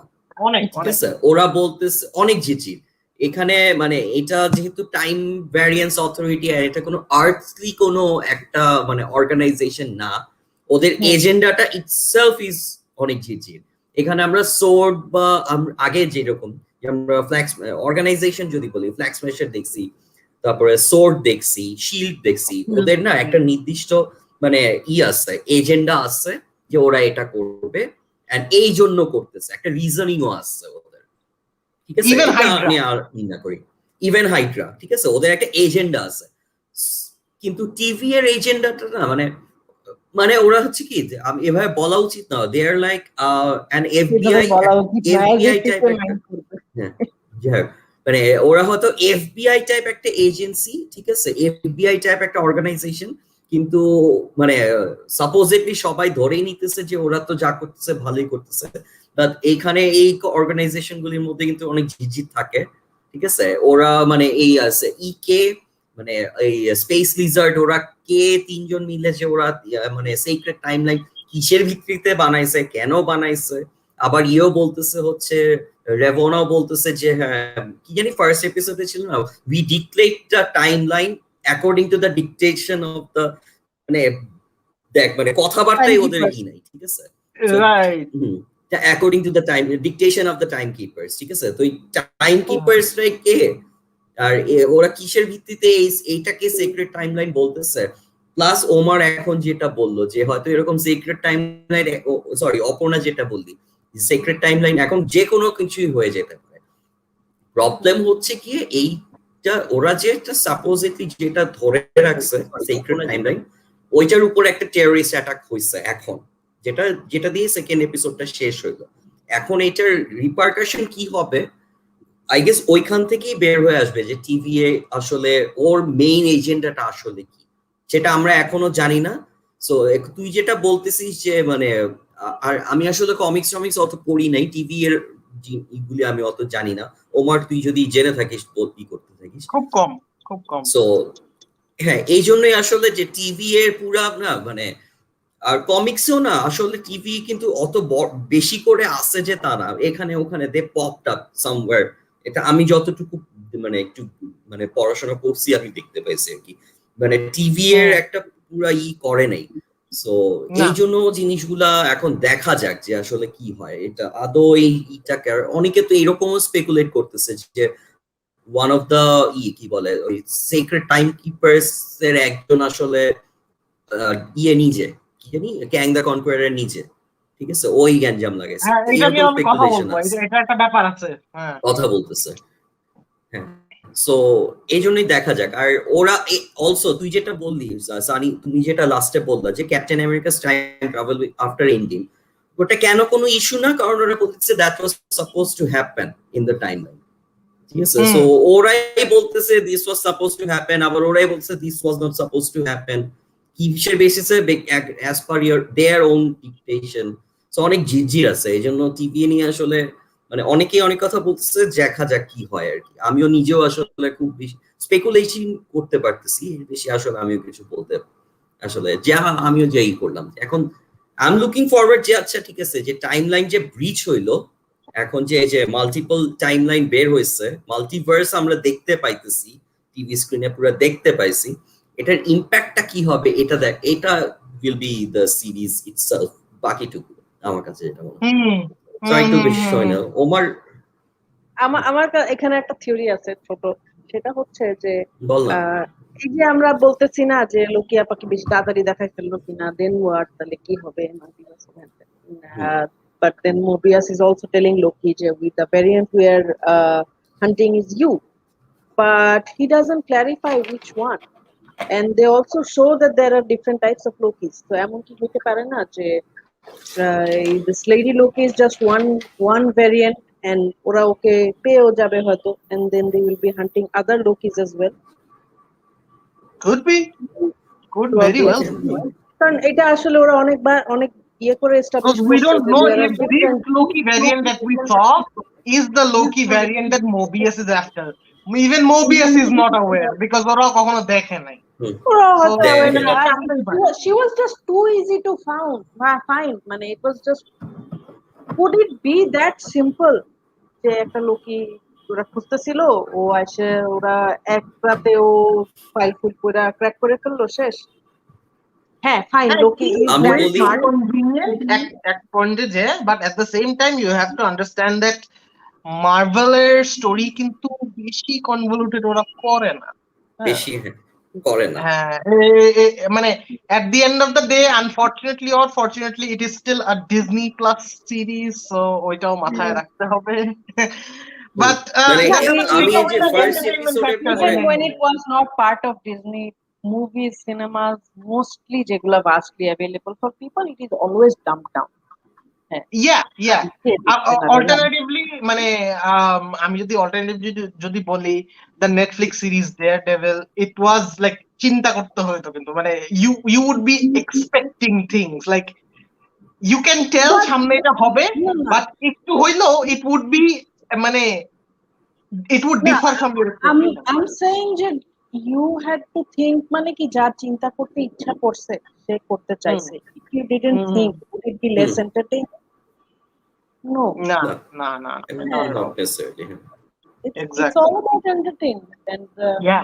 ঠিক আছে, ওরা বলতেছে অনেক ঝিরঝির এখানে, মানে এটা যেহেতু টাইম ভ্যারিয়েন্স অথরিটি, আর এটা কোনো আর্থলি কোনো একটা মানে অর্গানাইজেশন না, ওদের এজেন্ডাটা ইটসেলফ ইজ অনেক ঝিরঝির। এখানে আমরা সোর্ড বা আগে যেরকম আমরা ফ্ল্যাক্স অর্গানাইজেশন যদি বলি, ফ্ল্যাক্স মেশার দেখছি, তারপরে সোর্ড দেখছি, শিল্ড দেখছি, ওদের না একটা নির্দিষ্ট মানে আছে, এজেন্ডা আছে যে ওরা এটা করবে, এন্ড এই জন্য করতেছে, একটা রিজনিংও আছে ওদের। ঠিক আছে, আমি আর না করি ইভেন হাইড্রা, ঠিক আছে, ওদের একটা এজেন্ডা আছে। কিন্তু টিভি এর এজেন্ডাটা না মানে ওরা হচ্ছে কি, আমি এভাবে বলা উচিত না, দে আর লাইক অ্যান এফবিআই টাইপ, মানে ওরা হয়তো এফবিআই টাইপ একটা এজেন্সি, ঠিক আছে, এফবিআই টাইপ একটা অর্গানাইজেশন, কিন্তু মানে সাপোজেটলি সবাই ধরেই নিতেছে যে ওরা তো যা করতেছে ভালোই করতেছে, বাট এইখানে এই অর্গানাইজেশন গুলির মধ্যে কিন্তু অনেক ঝিঝির থাকে। ঠিক আছে, ওরা মানে এই আছে ইকে, মানে এই স্পেস লিজার্ড, ওরা কে তিনজন মিলে যে ওরা মানে সিক্রেট টাইমলাইন কিসের ভিত্তিতে বানাইছে, কেন বানাইছে, আবার ইও বলতেছে হচ্ছে, রেভোনাও বলতেছে যে হ্যাঁ কি জানি ফার্স্ট এপিসোডে ছিল না, we dictate the timeline according to the dictation of the, মানে দেখ মানে কথাবার্তাই ওদের কি নাই, ঠিক আছে, right, according to the time dictation of the time keepers. ঠিক আছে, তো এই টাইম কিপার্স রাই কে, আর ওরা কিসের ভিত্তিতে এইটাকে সিক্রেট টাইমলাইন বলতেছে। প্লাস ওমার এখন যেটা বললো যে হয়তো এরকম সিক্রেট টাইমলাইন, সরি অপর্ণা যেটা বললি, সিক্রেট টাইমলাইন এখন যে কোনো কিছুই হয়ে যেতে পারে। প্রবলেম হচ্ছে কি এইটা ওরা যেটা সাপোজেটলি যেটা ধরে রাখছে সিক্রেট টাইমলাইন, ওইটার উপর একটা টেররিস্ট অ্যাটাক হয়েছে এখন, যেটা দিয়ে সেকেন্ড এপিসোডটা শেষ হইলো। এখন এটার রিপারকাশন কি হবে, আই গেস ওইখান থেকেই বের হয়ে আসবে যে টিভিএ আসলে ওর মেইন এজেন্ডাটা আসলে কি, সেটা আমরা এখনো জানি না। সো তুই যেটা বলতেছিস যে মানে, আর আমি আসলে কমিক্স অত পড়ি নাই, টিভি এর এগুলি আমি অত জানি না। ওমার তুই যদি জেনে থাকিস কি করতে থাকিস? খুব কম। সো হ্যাঁ, এই জন্যই আসলে যে টিভি এর পুরা না মানে, আর কমিক্সেও না আসলে টিভি কিন্তু অত বেশি করে আসে যে তারা এখানে ওখানে দে পপড আপ সামওয়্যার। এটা আমি যতটুকু মানে একটু মানে পড়াশোনা করছি আমি দেখতে পাইছি আর কি, মানে টিভি এর একটা পুরা করে নাই। সো এই জন্য জিনিসগুলা এখন দেখা যাক যে আসলে কি হয়, এটা আদৌ এইটাকে। অনেকে তো এরকম স্পেকুলেট করতেছে যে ওয়ান অফ দ্য কি বলে ওই সিক্রেট টাইম কিপার্স এর একজন আসলে নিজে কি জানি ক্যাং দ্য কনকোয়ারার নিজে, ঠিক আছে, ওই গ্যাঞ্জাম লাগাইছে। এটা নিয়ে আমি কথা বলবো, এটা একটা ব্যাপার আছে, কথা বলতেছে। হ্যাঁ, সো এই জন্যই দেখা যাক। আর ওরা অলসো তুই যেটা বললি সানি, তুমি যেটা লাস্টে বললা যে captain Americas time travel after ending, ওটা কেন কোনো ইস্যু না, কারণ ওরা বলছে that was suppose to happen in the time line. ঠিক আছে, সো ওরাই বলতেছে this was suppose to happen, আবার ওরাই বলছে this was not suppose to happen. কিসের বেসিসে? As per year their own dictation. So অনেক ঝিরঝির আছে, এই জন্য টিভি নিয়ে আসলে মানে অনেকেই অনেক কথা বলতেছে, দেখা যাক কি হয় আর কি। আমিও নিজেও আসলে খুব বেশি স্পেকুলেশন করতে পারতেছি, এর বেশি আসলে আমিও কিছু বলতে আসলে যা আমিও যেই করলাম এখন। আই এম লুকিং ফরওয়ার্ড যে আচ্ছা ঠিক আছে, যে টাইম লাইন যে ব্রিচ হইলো, এখন যে মাল্টিপল টাইম লাইন বের হয়েছে, মাল্টিভার্স আমরা দেখতে পাইতেছি, টিভি স্ক্রিনে পুরো দেখতে পাইছি, এটার ইম্প্যাক্টটা কি হবে এটা দেখ, এটা will be the series itself. বাকিটুকু আমার কাছে যেটা মনে হয়। সো একটু বেশি সময় না ওমার। আমার এখানে একটা থিওরি আছে ছোট, সেটা হচ্ছে যে বল না। এই যে আমরা বলতেছি না যে লোকি আপাকে বেশি তাড়াতাড়ি দেখাই ফেললো কিনা, দেন ওয়াট, তাহলে কি হবে but then Mobius is also telling Loki যে with the variant we are hunting is you, but he doesn't clarify which one. And they also show that there are different types of Lokis. So এমন কি হতে পারে না যে this lady Loki is just one variant and ওরা ওকে পেয়েও যাবে হয়তো, and then they will be hunting other Lokis as well. Could be, could very well. কারণ এটা আসলে ওরা অনেক ইয়ে করে establish Because we করছে don't যে know there are if this different Loki variant that we saw is the Loki variant that Mobius is after. Even Mobius is not aware because ওরা কখনো দেখে নাই। ওরা So, হয়তো aware না। definitely. she was just too easy to find, মানে it was just, could it be that simple যে একটা লোকই ওরা খুঁজতেছিল, ও এসে ওরা এক রাতে ও ফাইল ফুল করে ক্র্যাক করে ফেললো, শেষ। হ্যাঁ, ফাইন, লোকি ইজ আমি ভেরি বলি স্মার্ট। Convenient at point যে, but at the same time you have to understand that মার্ভেলের স্টোরি কিন্তু বেশি কনভলিউটেড ওরা করে না। বেশি করে না। হ্যাঁ, মানে at the end of the day, unfortunately or fortunately, it is still a Disney Plus series, so ওইটাও মাথায় রাখতে হবে। But মানে আমি এটা যে একটা ফার্স্ট entertainment এপিসোডের factor পরে, Even when it was not part of Disney movies, cinemas, mostly যেগুলা vastly available for people, it is always dumbed down. yeah. Alternatively, মানে আমি যদি যদি বলি the Netflix series Daredevil, it was like চিন্তা করতে হতো, কিন্তু মানে you would be expecting things like you can tell সামনে এটা হবে, but একটু হইলেও it would be মানে it would differ from your expectation. I'm saying যে you had to think, মানে কি যার চিন্তা করতে ইচ্ছা করছে সে করতে চাইছে। If you didn't think, would it be less entertaining? No. না not necessarily. It's all about entertainment and Yeah.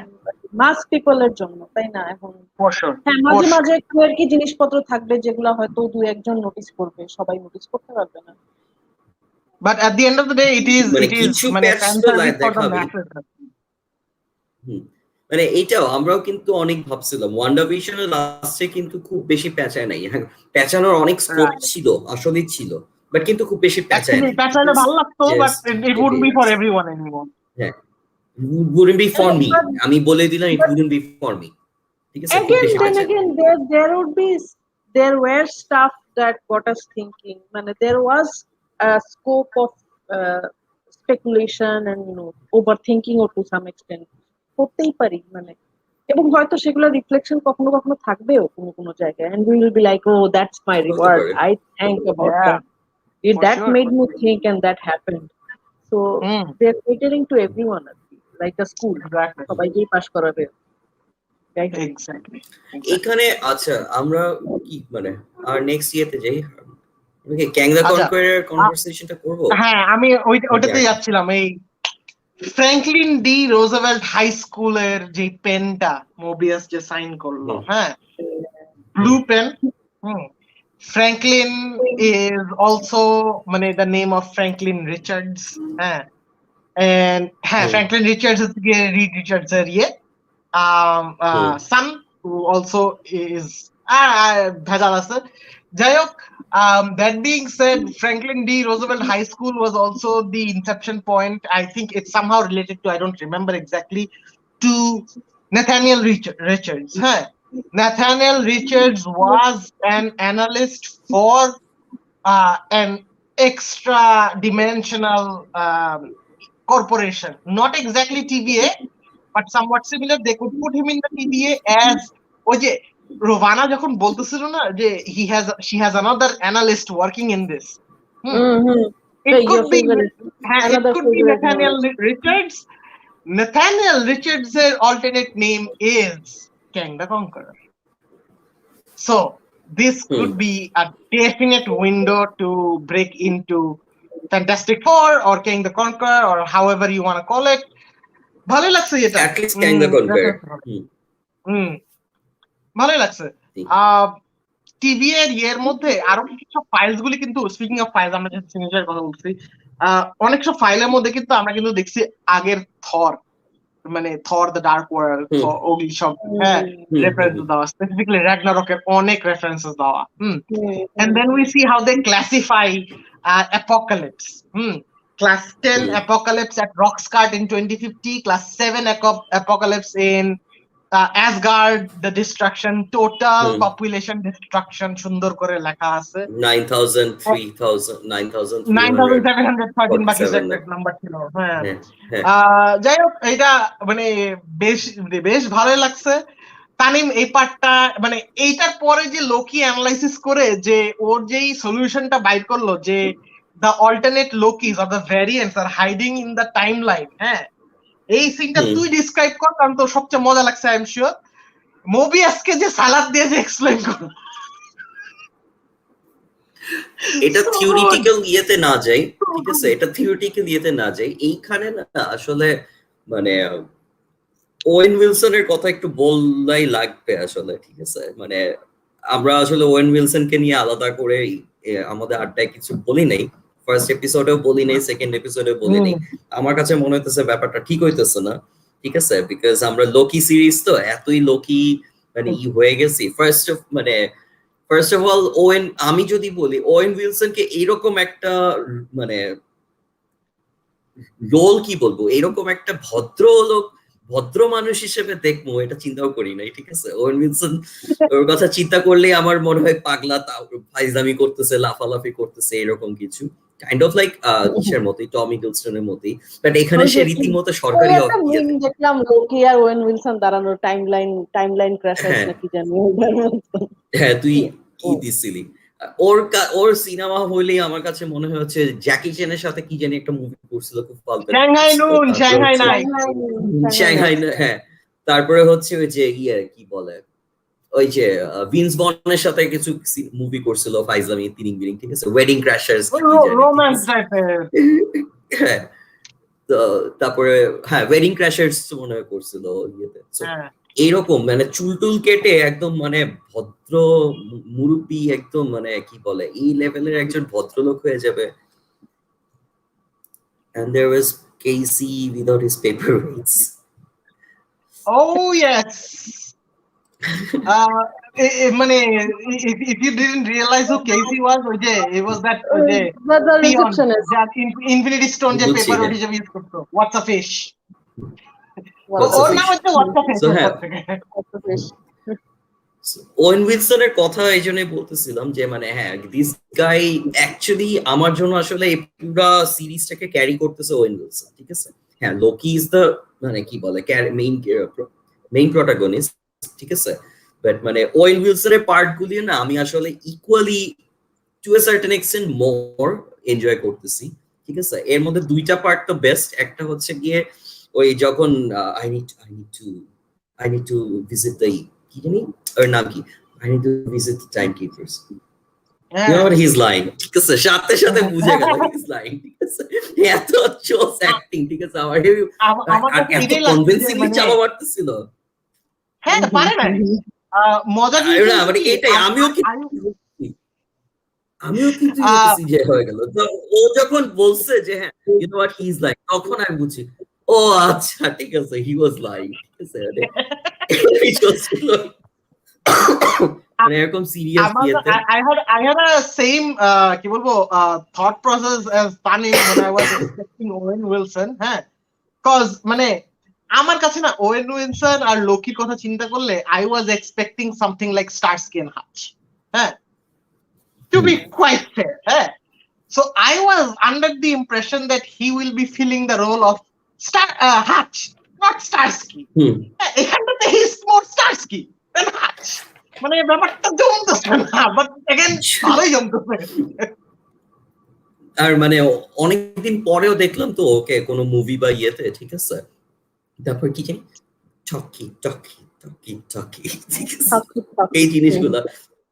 mass people এর জন্য, তাই না? এখন For sure. হ্যাঁ, মাঝে মাঝে quirky জিনিসপত্র থাকবে যেগুলা হয়তো দু একজন নোটিস করবে, সবাই নোটিস করতে পারবে না। But at the end of the day, it is কিছু মানে প্যাচ fan তো service for the দেখাবে। masses. মানে এইটাও আমরাও কিন্তু অনেক ভাবছিলাম, ওয়ান্ডারভিশনের লাস্টে কিন্তু খুব বেশি প্যাঁচায় নাই। প্যাঁচানোর অনেক স্কোপ ছিল, আসলেই ছিল, বাট কিন্তু খুব বেশি প্যাঁচায় নাই। প্যাচালে ভালো লাগতো, but it wouldn't be for everyone anymore. হ্যাঁ, wouldn't be for me. আমি বলে দিলাম it wouldn't be for me. ঠিক আছে, খুব বেশি প্যাঁচায়। Again, there were stuff that got us thinking. মানে there was a scope of speculation and overthinking or to some extent করতেই পারি, মানে এবং হয়তো সেগুলো রিফ্লেকশন কখনো কখনো থাকবেও কোনো জায়গায়, and we will be like, oh, that's my reward, I think about that, that made me think and that happened. So they're catering to everyone, like a school, সবাইকেই পাস করাবে। Exactly. এখানে আচ্ছা আমরা কি মানে আর নেক্সট ইয়েতে যাই, ওকে ক্যাং the কনকোয়ারার কনভারসেশনটা করব। হ্যাঁ, আমি ওইটাতেই যাচ্ছিলাম। এই ফ্র্যাঙ্কলিন ডি রোজভেল্ট হাই স্কুলের যে পেনটা মোবিয়াস যে সাইন করলো, হ্যাঁ, blue pen. Franklin is also মানে the name of Franklin Richards, হ্যাঁ, and হ্যাঁ, ফ্র্যাঙ্কলিন রিচার্ডস হচ্ছে রিড রিচার্ডস এর son, who also is ভেজাল আছে। যাই হোক, That being said, Franklin D. Roosevelt High School was also the inception point. I think it's somehow related to, I don't remember exactly, to Nathaniel Richards. Huh? Nathaniel Richards was an analyst for an extra dimensional corporation. Not exactly TVA, but somewhat similar. They could put him in the TVA as ওই যে রোভানা যখন বলতেছিল না যে she has another analyst working in this. It could be it could be Nathaniel Richards. Nathaniel Richards' alternate name is Kang the Conqueror. So this could be a definite window to break into Fantastic Four or King the Conqueror or however you want to call it. ভালোই লাগছে এটা At least Kang the Conqueror. ভালোই লাগছে TV এর ইয়ের মধ্যে আরো কিছু ফাইলস গুলি কিন্তু স্পিকিং অফ ফাইলস আমরা যে সিনেমার কথা বলছি অনেক সব ফাইলের মধ্যে কিন্তু আমরা কিন্তু দেখছি আগের থর মানে থর দ্য ডার্ক ওয়ার্ল্ড ওগুলি সব রেফারেন্স দেওয়া স্পেসিফিক্যালি র্যাগনারকের অনেক রেফারেন্সেস দেওয়া and then we see how they classify apocalypse class 10 apocalypse at Roxcart in 2050, class 7 apocalypse in Asgard, the destruction, total population destruction সুন্দর করে লেখা আছে 9713 বাকি সেক্রেট নাম্বার ছিল হ্যাঁ যাই হোক এটা মানে বেশ ভালোই লাগছে তানিম এই পার্টটা মানে এইটার পরে যে লোকি অ্যানালাইসিস করে যে ওর যেই সলিউশনটা বাইর করলো যে the alternate Lokis or the variants are hiding in the timeline হ্যাঁ এই সিনটা তুই ডিসক্রাইব কর কারণ তোর সবচেয়ে মজা লাগছে আই এম শিওর মোবিয়াসকে যে সালাদ দিয়ে যে এক্সপ্লেইন কর এটা থিওরিটিক্যাল ইয়েতে না যাই ঠিক আছে এটা থিওরিটিক্যাল ইয়েতে না যাই এইখানে না আসলে মানে ওয়েন উইলসনের কথা একটু বললাই লাগবে আসলে ঠিক আছে মানে আমরা আসলে ওয়েন উইলসনকে নিয়ে আলাদা করে আমাদের আড্ডায় কিছু বলি নাই ফার্স্ট এপিসোডেও বলি নাই সেকেন্ড এপিসোডেও বলি নাই আমার কাছে মনে হইতেছে ব্যাপারটা ঠিক হইতেছে না ঠিক আছে বিকজ আমরা লোকি সিরিজ তো এতই লোকি মানে ই হয়ে গেছি ফার্স্ট অফ অল ওয়েন আমি যদি বলি ওয়েন উইলসনকে এইরকম একটা মানে রোল কি বলবো এইরকম একটা ভদ্র মানুষ হিসেবে দেখবো এটা চিন্তাও করি নাই ঠিক আছে ওয়েন উইলসন ওর কথা চিন্তা করলে আমার মনে হয় পাগলা ফাইজলামি করতেছে লাফালাফি করতেছে এরকম কিছু কাইন্ড অফ লাইক কিসের মতোই টমি হিডলস্টনের মতোই বাট এখানে সে রীতিমতো সরকারি দেখলাম লোকি আর ওয়েন উইলসন দাঁড়ানোর টাইমলাইন ক্র্যাশ নাকি জানি হ্যাঁ তুই কি দিছিলি ওর সিনেমা হইলে আমার কাছে মনে হচ্ছে জ্যাকি চ্যানের সাথে কি জানি একটা মুভি করছিল খুব ফালতু সাংহাই হ্যাঁ তারপরে হচ্ছে ওই যে ইয়ে কি বলে ওই যে ভিন্স বনের সাথে কিছু মুভি করছিল ফাইজলামি তিরিং বিরিং ঠিক আছে ওয়েডিং ক্র্যাশার্স রোম্যান্স টাইপের হ্যাঁ তো তারপরে হ্যাঁ ওয়েডিং ক্র্যাশার্স মনে হয় করছিল ইয়েতে এইরকম মানে চুলটুল কেটে একদম মানে ভদ্র মুরব্বী একদম মানে কি বলে এই লেভেলের একজন ভদ্রলোক হয়ে যাবে and there was Casey without his paperweights oh yes মানে if you didn't realize who Casey was it was that Infinity Stone যে paperweight হিসেবে ইউজ করতো what's a fish ওর নাম হচ্ছে what's a fish ওয়েন উইলসনের কথা এই জন্যই বলতেছিলাম যে মানে হ্যাঁ দিস গাই অ্যাকচুয়ালি আমার জন্য আসলে এই পুরো সিরিজটাকে ক্যারি করতেছে ওয়েন উইলসন ঠিক আছে হ্যাঁ লোকি ইজ দ্য মানে কি বলে মেইন প্রোটাগনিস্ট ঠিক আছে বাট মানে ওয়েন উইলসনের পার্টগুলি না আমি আসলে equally to a certain extent more enjoy করতেছি ঠিক আছে এর মধ্যে দুইটা পার্ট তো বেস্ট একটা হচ্ছে গিয়ে ওই যখন I need to visit the কি জানি ওর নাম কি I need to visit the timekeepers. You know what he's lying. ঠিক আছে সাথে সাথে বুঝে গেল he's lying. ঠিক আছে এত জোস অ্যাক্টিং ঠিক আছে আমার এত কনভিন্সিংলি চাপা মারতেছিল হ্যাঁ পারে না মজা কি না মানে এটাই আমিও কিন্তু যে হয়ে গেল তো ও যখন বলছে যে হ্যাঁ you know what he's lying তখন আমি বুঝি ও আচ্ছা ঠিক আছে he was lying ঠিক আছে মানে এরকম সিরিয়াস ইয়েতে I had a same কি বলবো thought process as Tanim when I was expecting Owen Wilson, হ্যাঁ, cause মানে আমার কাছে না ওয়েন উইলসন আর লোকির কথা চিন্তা করলে I was expecting something like Starsky and Hutch, হ্যাঁ, to be quite fair, হ্যাঁ. So I was under the impression that he will be filling the role of Hutch, not Starsky. এখানটাতে he is more Starsky than Hutch. মানে ব্যাপারটা জমতেছে না, but again ভালোই জমতেছে। আর মানে অনেকদিন পরেও দেখলাম তো ওকে কোনো মুভি বা ইয়েতে, ঠিক আছে, তারপর কি জানি টকি টকি টকি টকি এই জিনিসগুলা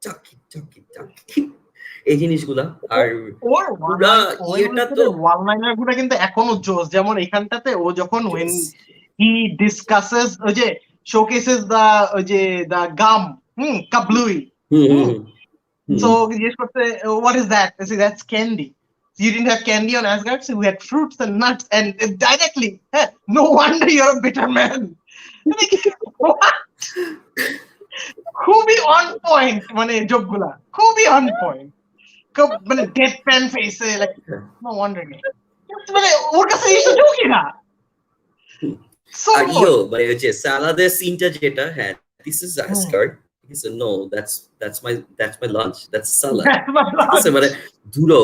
টকি টকি টকি এই জিনিসগুলা। আর পুরা ইয়েটা তো ওয়ান লাইনার গুলো কিন্তু এখনো জোস, যেমন এখানটাতে ও যখন when he discusses ওই যে showcases the ওই যে the gum kablooey, so জিজ্ঞেস করতে what is that, I say that's candy, you didn't have candy on Asgard, so we had fruits and nuts, and directly no wonder you're a bitter man. খুবই on point, মানে জোকগুলা খুবই on point, মানে dead pan ফেসে, like no wonder, মানে ওর কাছে এইসব জোকই না। আর ইয়ো মানে ওই যে সালাদের সিনটা যেটা, হ্যাঁ this is Asgard, he said no that's my lunch, that's salad, মানে ধুলো,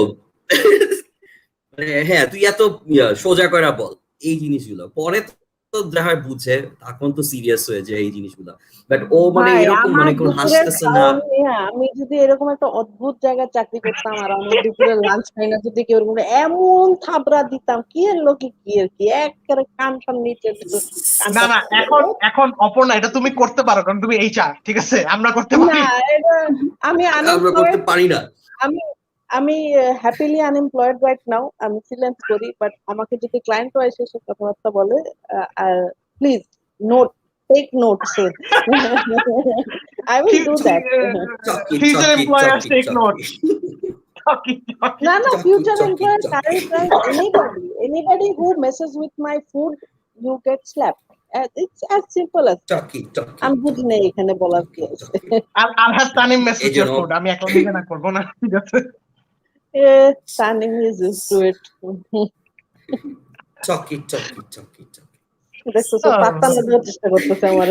মানে হ্যাঁ তুই এত সোজা করে বল এই জিনিসগুলো, পরে তো যারা বুঝে তখন তো সিরিয়াস হয়ে যায় এই জিনিসগুলো, বাট ও মানে এরকম মানে কোন হাসতেছে না। আমি যদি এরকম একটা অদ্ভুত জায়গায় চাকরি করতাম আর আমার দুপুরে লাঞ্চ খাই না, যদি কেউ এমন থাবড়া দিতাম, কি এর লোকে কি আর কি একেবারে কান টান নিচে। না না, এখন অপর্ণা এটা তুমি করতে পারো, কারণ তুমি এইচআর, ঠিক আছে, আমরা করতে পারি না, এটা আমরা করতে পারি না। আমি হ্যাপিলি আনএমপ্লয়েড রাইট নাও, আমি ফ্রিল্যান্স করি, বাট আমাকে যদি ক্লায়েন্টও এসে এসব কথাবার্তা বলে, please note, take notes, I will do that. Future employers take notes. No, future employers, anybody who messes with my food, you get slapped. It's as simple as আমি বুঝি না এখানে বলার কি আছে। I'll have Tanim mess with your food, আমি একলা নিজে না করবো না, ঠিক আছে। Tanim is used to it. Talkie. দেখো তো পাতা না দেওয়ার চেষ্টা করতেছে আমার।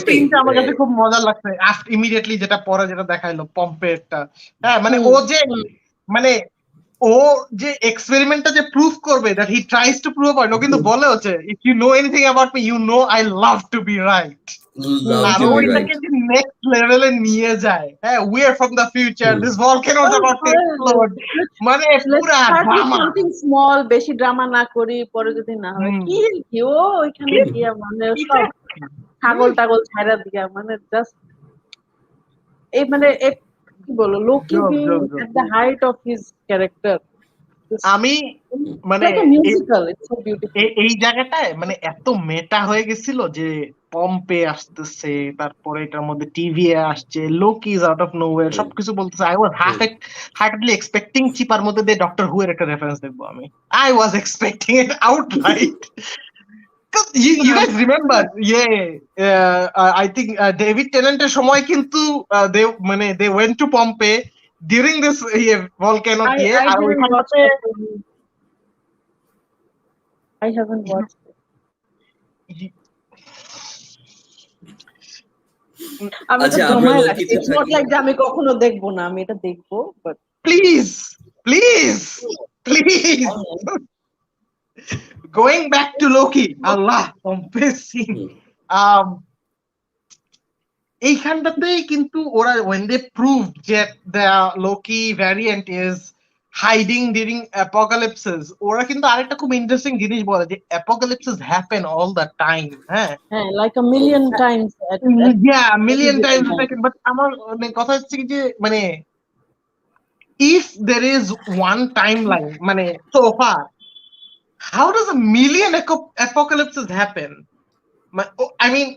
সিনটা আমার কাছে খুব মজা লাগছে, ইমিডিয়েটলি যেটা পরে যেটা দেখাইলো পম্পেটা, হ্যাঁ, মানে ও যে মানে ও যে এক্সপেরিমেন্টটা যে প্রুফ করবে, that he tries to prove up, ও কিন্তু বলে হচ্ছে if you know anything about me you know I love to be right. আর ওইটাকে যে নেক্সট লেভেলে নিয়ে যায়, হ্যাঁ, we are from the future, this volcano is about to explode, মানে পুরা ড্রামা, সামথিং স্মল, বেশি ড্রামা না করি, পরে যদি না হয় কি ও ওইখানে গিয়া মানে সব ছাগল টাগল ছাইরা দিয়া, মানে জাস্ট এই মানে কি বলো, Loki being at the height of his character. আমি মানে এই জায়গাটায় মানে এত মেটা হয়ে গেছিল যে পম্পে আসতেছে, তারপরে এটার মধ্যে টিভি আসছে, Loki is out of nowhere, সবকিছু বলতেছে। আই ওয়াজ হার্টেডলি এক্সপেক্টিং চিপার মধ্যে দিয়ে ডক্টর হু এর একটা রেফারেন্স দেখবো আমি। I was expecting it outright. You guys remember, I think David Tennant's সময় কিন্তু they went to Pompeii during this volcano year, আর ওইখানটাতে I haven't watched it. আমি তো জমায় রাখছি, it's not like যে আমি কখনো দেখবো না, আমি এটা দেখবো, but please going back to Loki, Allah, Pompeii scene, এইখানটাতেই কিন্তু ওরা when they proved that the Loki variant is hiding during apocalypses, ওরা কিন্তু আরেকটা খুব ইন্টারেস্টিং জিনিস বলে যে apocalypses happen all the time, হ্যাঁ, like a million times, million times a second, but আমার কথা হচ্ছে কি যে মানে if there is one timeline, মানে so far, how does a million apocalypses happen? I mean,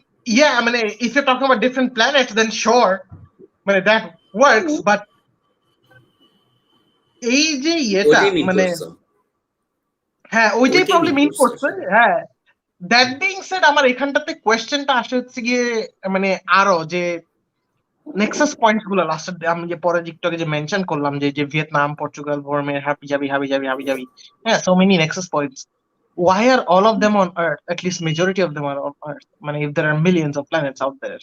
I mean, if you're talking about different planets, then sure, that works, but এই যে এটা মানে হ্যাঁ ওইটাই প্রবলেম মিন করছে, হ্যাঁ, দ্যাট বিং সেড আমার এখানটাতে কোয়েশ্চেনটা আসে হচ্ছে গিয়ে মানে আরো যে নেক্সাস পয়েন্টস গুলো লাস্ট আমি যে পরে একটু যে মেনশন করলাম যে ভিয়েতনাম পর্তুগাল বর্মের হাবি জাবি হ্যাঁ so many Nexus points why are all of them on earth, at least majority of them are on earth, মানে if there are millions of planets out there?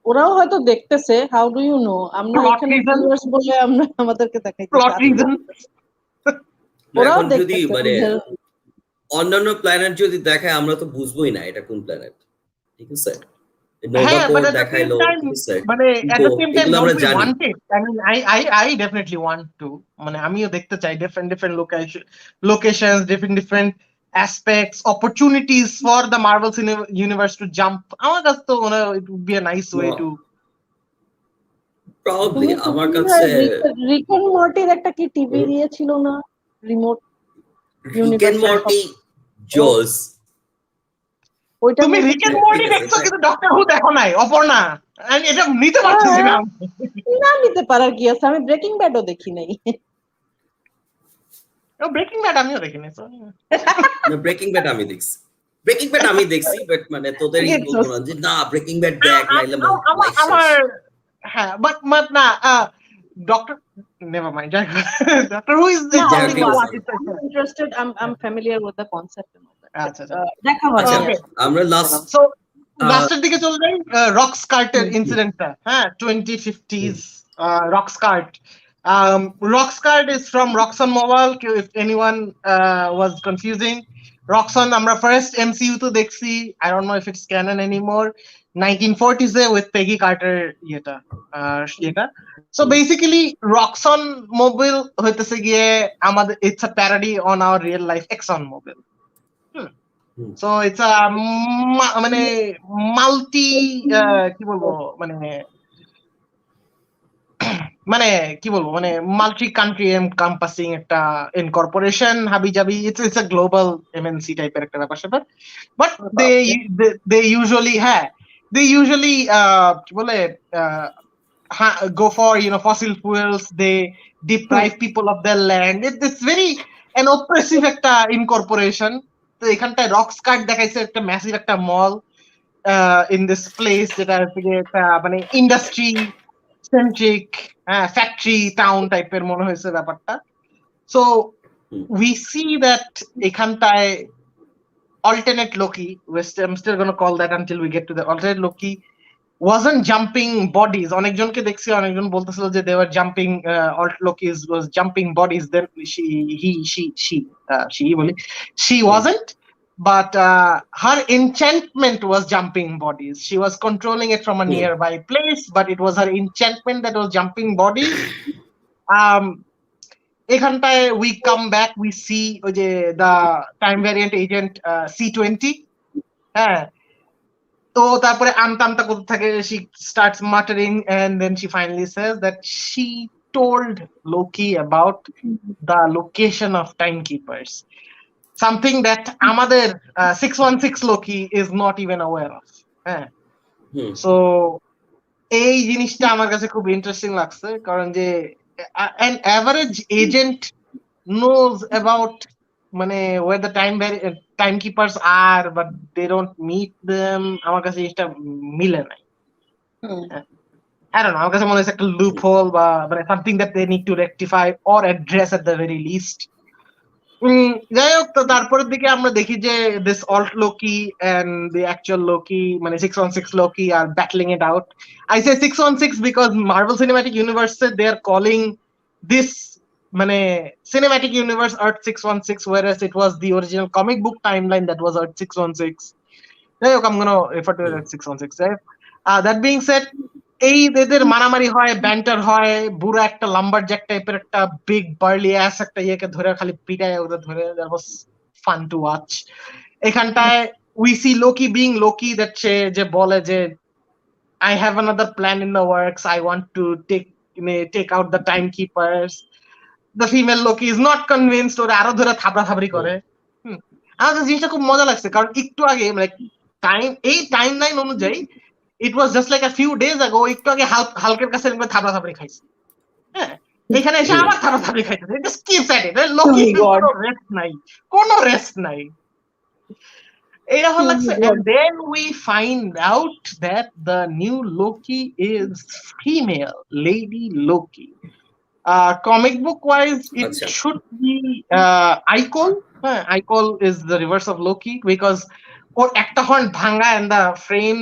ওরাও হয়তো দেখতেছে, হাউ ডু ইউ নো? আমরা Plot এখানে reason? Viewers বলে আমরা আমাদেরকে দেখাইতে Plot পারি। reason? ওরাও এখন যদি দেখতেছে মানে ওদের- অন্যান্য প্ল্যানেট যদি দেখায় আমরা তো বুঝবোই না এটা কোন প্ল্যানেট, ঠিক আছে? নোভা হ্যাঁ, but core at the same দেখাইলো, time, ঠিক আছে, মানে at the same time, এগুলো don't আমরা we জানি। want it? I mean, I definitely want to. মানে আমিও দেখতে চাই different locations, different aspects, opportunities for the Marvel universe to jump. আমার কাছে তো মনে হয় it would be a nice way to. Probably আমার তুমি কাছে রিক এন্ড মর্টির একটা কি টিভি দিয়েছিল না, রিমোট রিক এন্ড মর্টি জোস। ওইটা তুমি রিক এন্ড মর্টি দেখছো কিন্তু ডক্টর হু দেখো নাই, অপর্ণা। আমি এটা নিতে পারতেছি না। না নিতে পারার কি আছে, আমি ব্রেকিং ব্যাডও দেখি নাই। ব্রেকিং ব্যাড আমিও দেখিনি। ব্রেকিং ব্যাড আমি দেখছি, ব্রেকিং ব্যাড আমি দেখছি, বাট মানে তোদেরই বলবো না যে না ব্রেকিং ব্যাড দেখ নাইলে আমার হ্যাঁ বাট না doctor never mind doctor who is No, Jackie something was- to watch. I'm interested. I'm familiar with the concept and all that. আচ্ছা আচ্ছা দেখা হয় আচ্ছা Okay. আমরা লাস্ট সো লাস্টের দিকে চলে যাই রক স্কার্টের ইনসিডেন্টটা। হ্যাঁ 2050s rock skirt. Rock Scart is from Roxxon Mobile, if anyone was confusing. Roxxon আমরা first MCU তো দেখছি, I don't know if it's canon anymore, 1940s A with Peggy Carter ইয়েটা। So basically Roxxon Mobile হইতেছে গিয়ে আমাদের it's a parody on our real life Exxon Mobil. So it's a মানে multi কি বলবো মানে কি বলবো মানে মাল্টি কান্ট্রি এনকাম্পাসিং একটা ইনকর্পোরেশন হাবিজাবি, ইটস আ গ্লোবাল এমএনসি টাইপের একটা ব্যাপার স্যাপার। বাট দে ইউজুয়ালি কি বলে go for fossil fuels, they deprive people of their land. It's very an oppressive একটা ইনকর্পোরেশন। তো এখানটায় রক স্কার্ট দেখাইছে একটা ম্যাসিভ একটা মল in this place যেটা একটা মানে ইন্ডাস্ট্রি সেন্ট্রিক ফ্যাক্টরি টাউন টাইপের মনে হয়েছে ব্যাপারটা। সো উই সি দ্যাট এখানটায় alternate Loki, I'm still going to call that until we get to the alternate Loki, wasn't jumping bodies. অনেকজনকে দেখছি অনেকজন বলতেছিল যে they were jumping alt Loki was jumping bodies, then she wasn't, but her enchantment was jumping bodies. She was controlling it from a nearby place, but it was her enchantment that was jumping bodies. এখানটায় we come back, we see যে the time variant agent C20, হ্যাঁ তো তারপরে আমতা করতে থাকে, she starts muttering and then she finally says that she told Loki about the location of timekeepers, something that আমাদের 616 Loki is not even aware of. হ্যাঁ so এই জিনিসটা আমার কাছে খুব ইন্টারেস্টিং লাগছে, কারণ যে an average agent knows about মানে where the timekeepers are, but they don't meet them. আমার কাছে জিনিসটা মিলে নাই। I don't know, আমার কাছে মনে হচ্ছে একটা লুপ হোল বা মানে something that they need to rectify or address at the very least. যাই হোক, তো তারপরের দিকে আমরা দেখি যে this alt Loki and the actual Loki মানে 616 Loki are battling it out. I say 616 because Marvel Cinematic Universe they are calling this মানে cinematic universe Earth 616, whereas it was the original comic book timeline that was Earth 616. যাই হোক, I'm gonna refer to it as 616. That being said, এই এদের মারামারি হয়, ব্যান্টার হয়, বুড়া একটা লাম্বার জ্যাক টাইপের একটা বিগ বার্লি অ্যাস একটা ইয়েকে ধরে খালি পিটায় ওদের ধরে, that was fun to watch. এখানটায় we see Loki being Loki, that সে যে বলে যে I have another plan in the works, I want to take out the timekeepers. The female Loki is not convinced, ওরা আরো ধরে থাবড়াথাবড়ি করে। আমার কাছে জিনিসটা খুব মজা লাগছে, কারণ একটু আগে মানে এই টাইম লাইন অনুযায়ী it was just like a few days ago, একটু আগে হালকের কাছে থাবড়াথাবড়ি খাইছে। হ্যাঁ এখানে এসে আবার থাবড়াথাবড়ি খাইছে, just keeps at it. Loki কোনো রেস্ট নাই। এটা ভালো লাগছে, and then we find out that the new Loki is female, Lady Loki. Comic book wise, it আচ্ছা should be Icol. Icol is the reverse of Loki because ওর একটা horn ভাঙা and the frame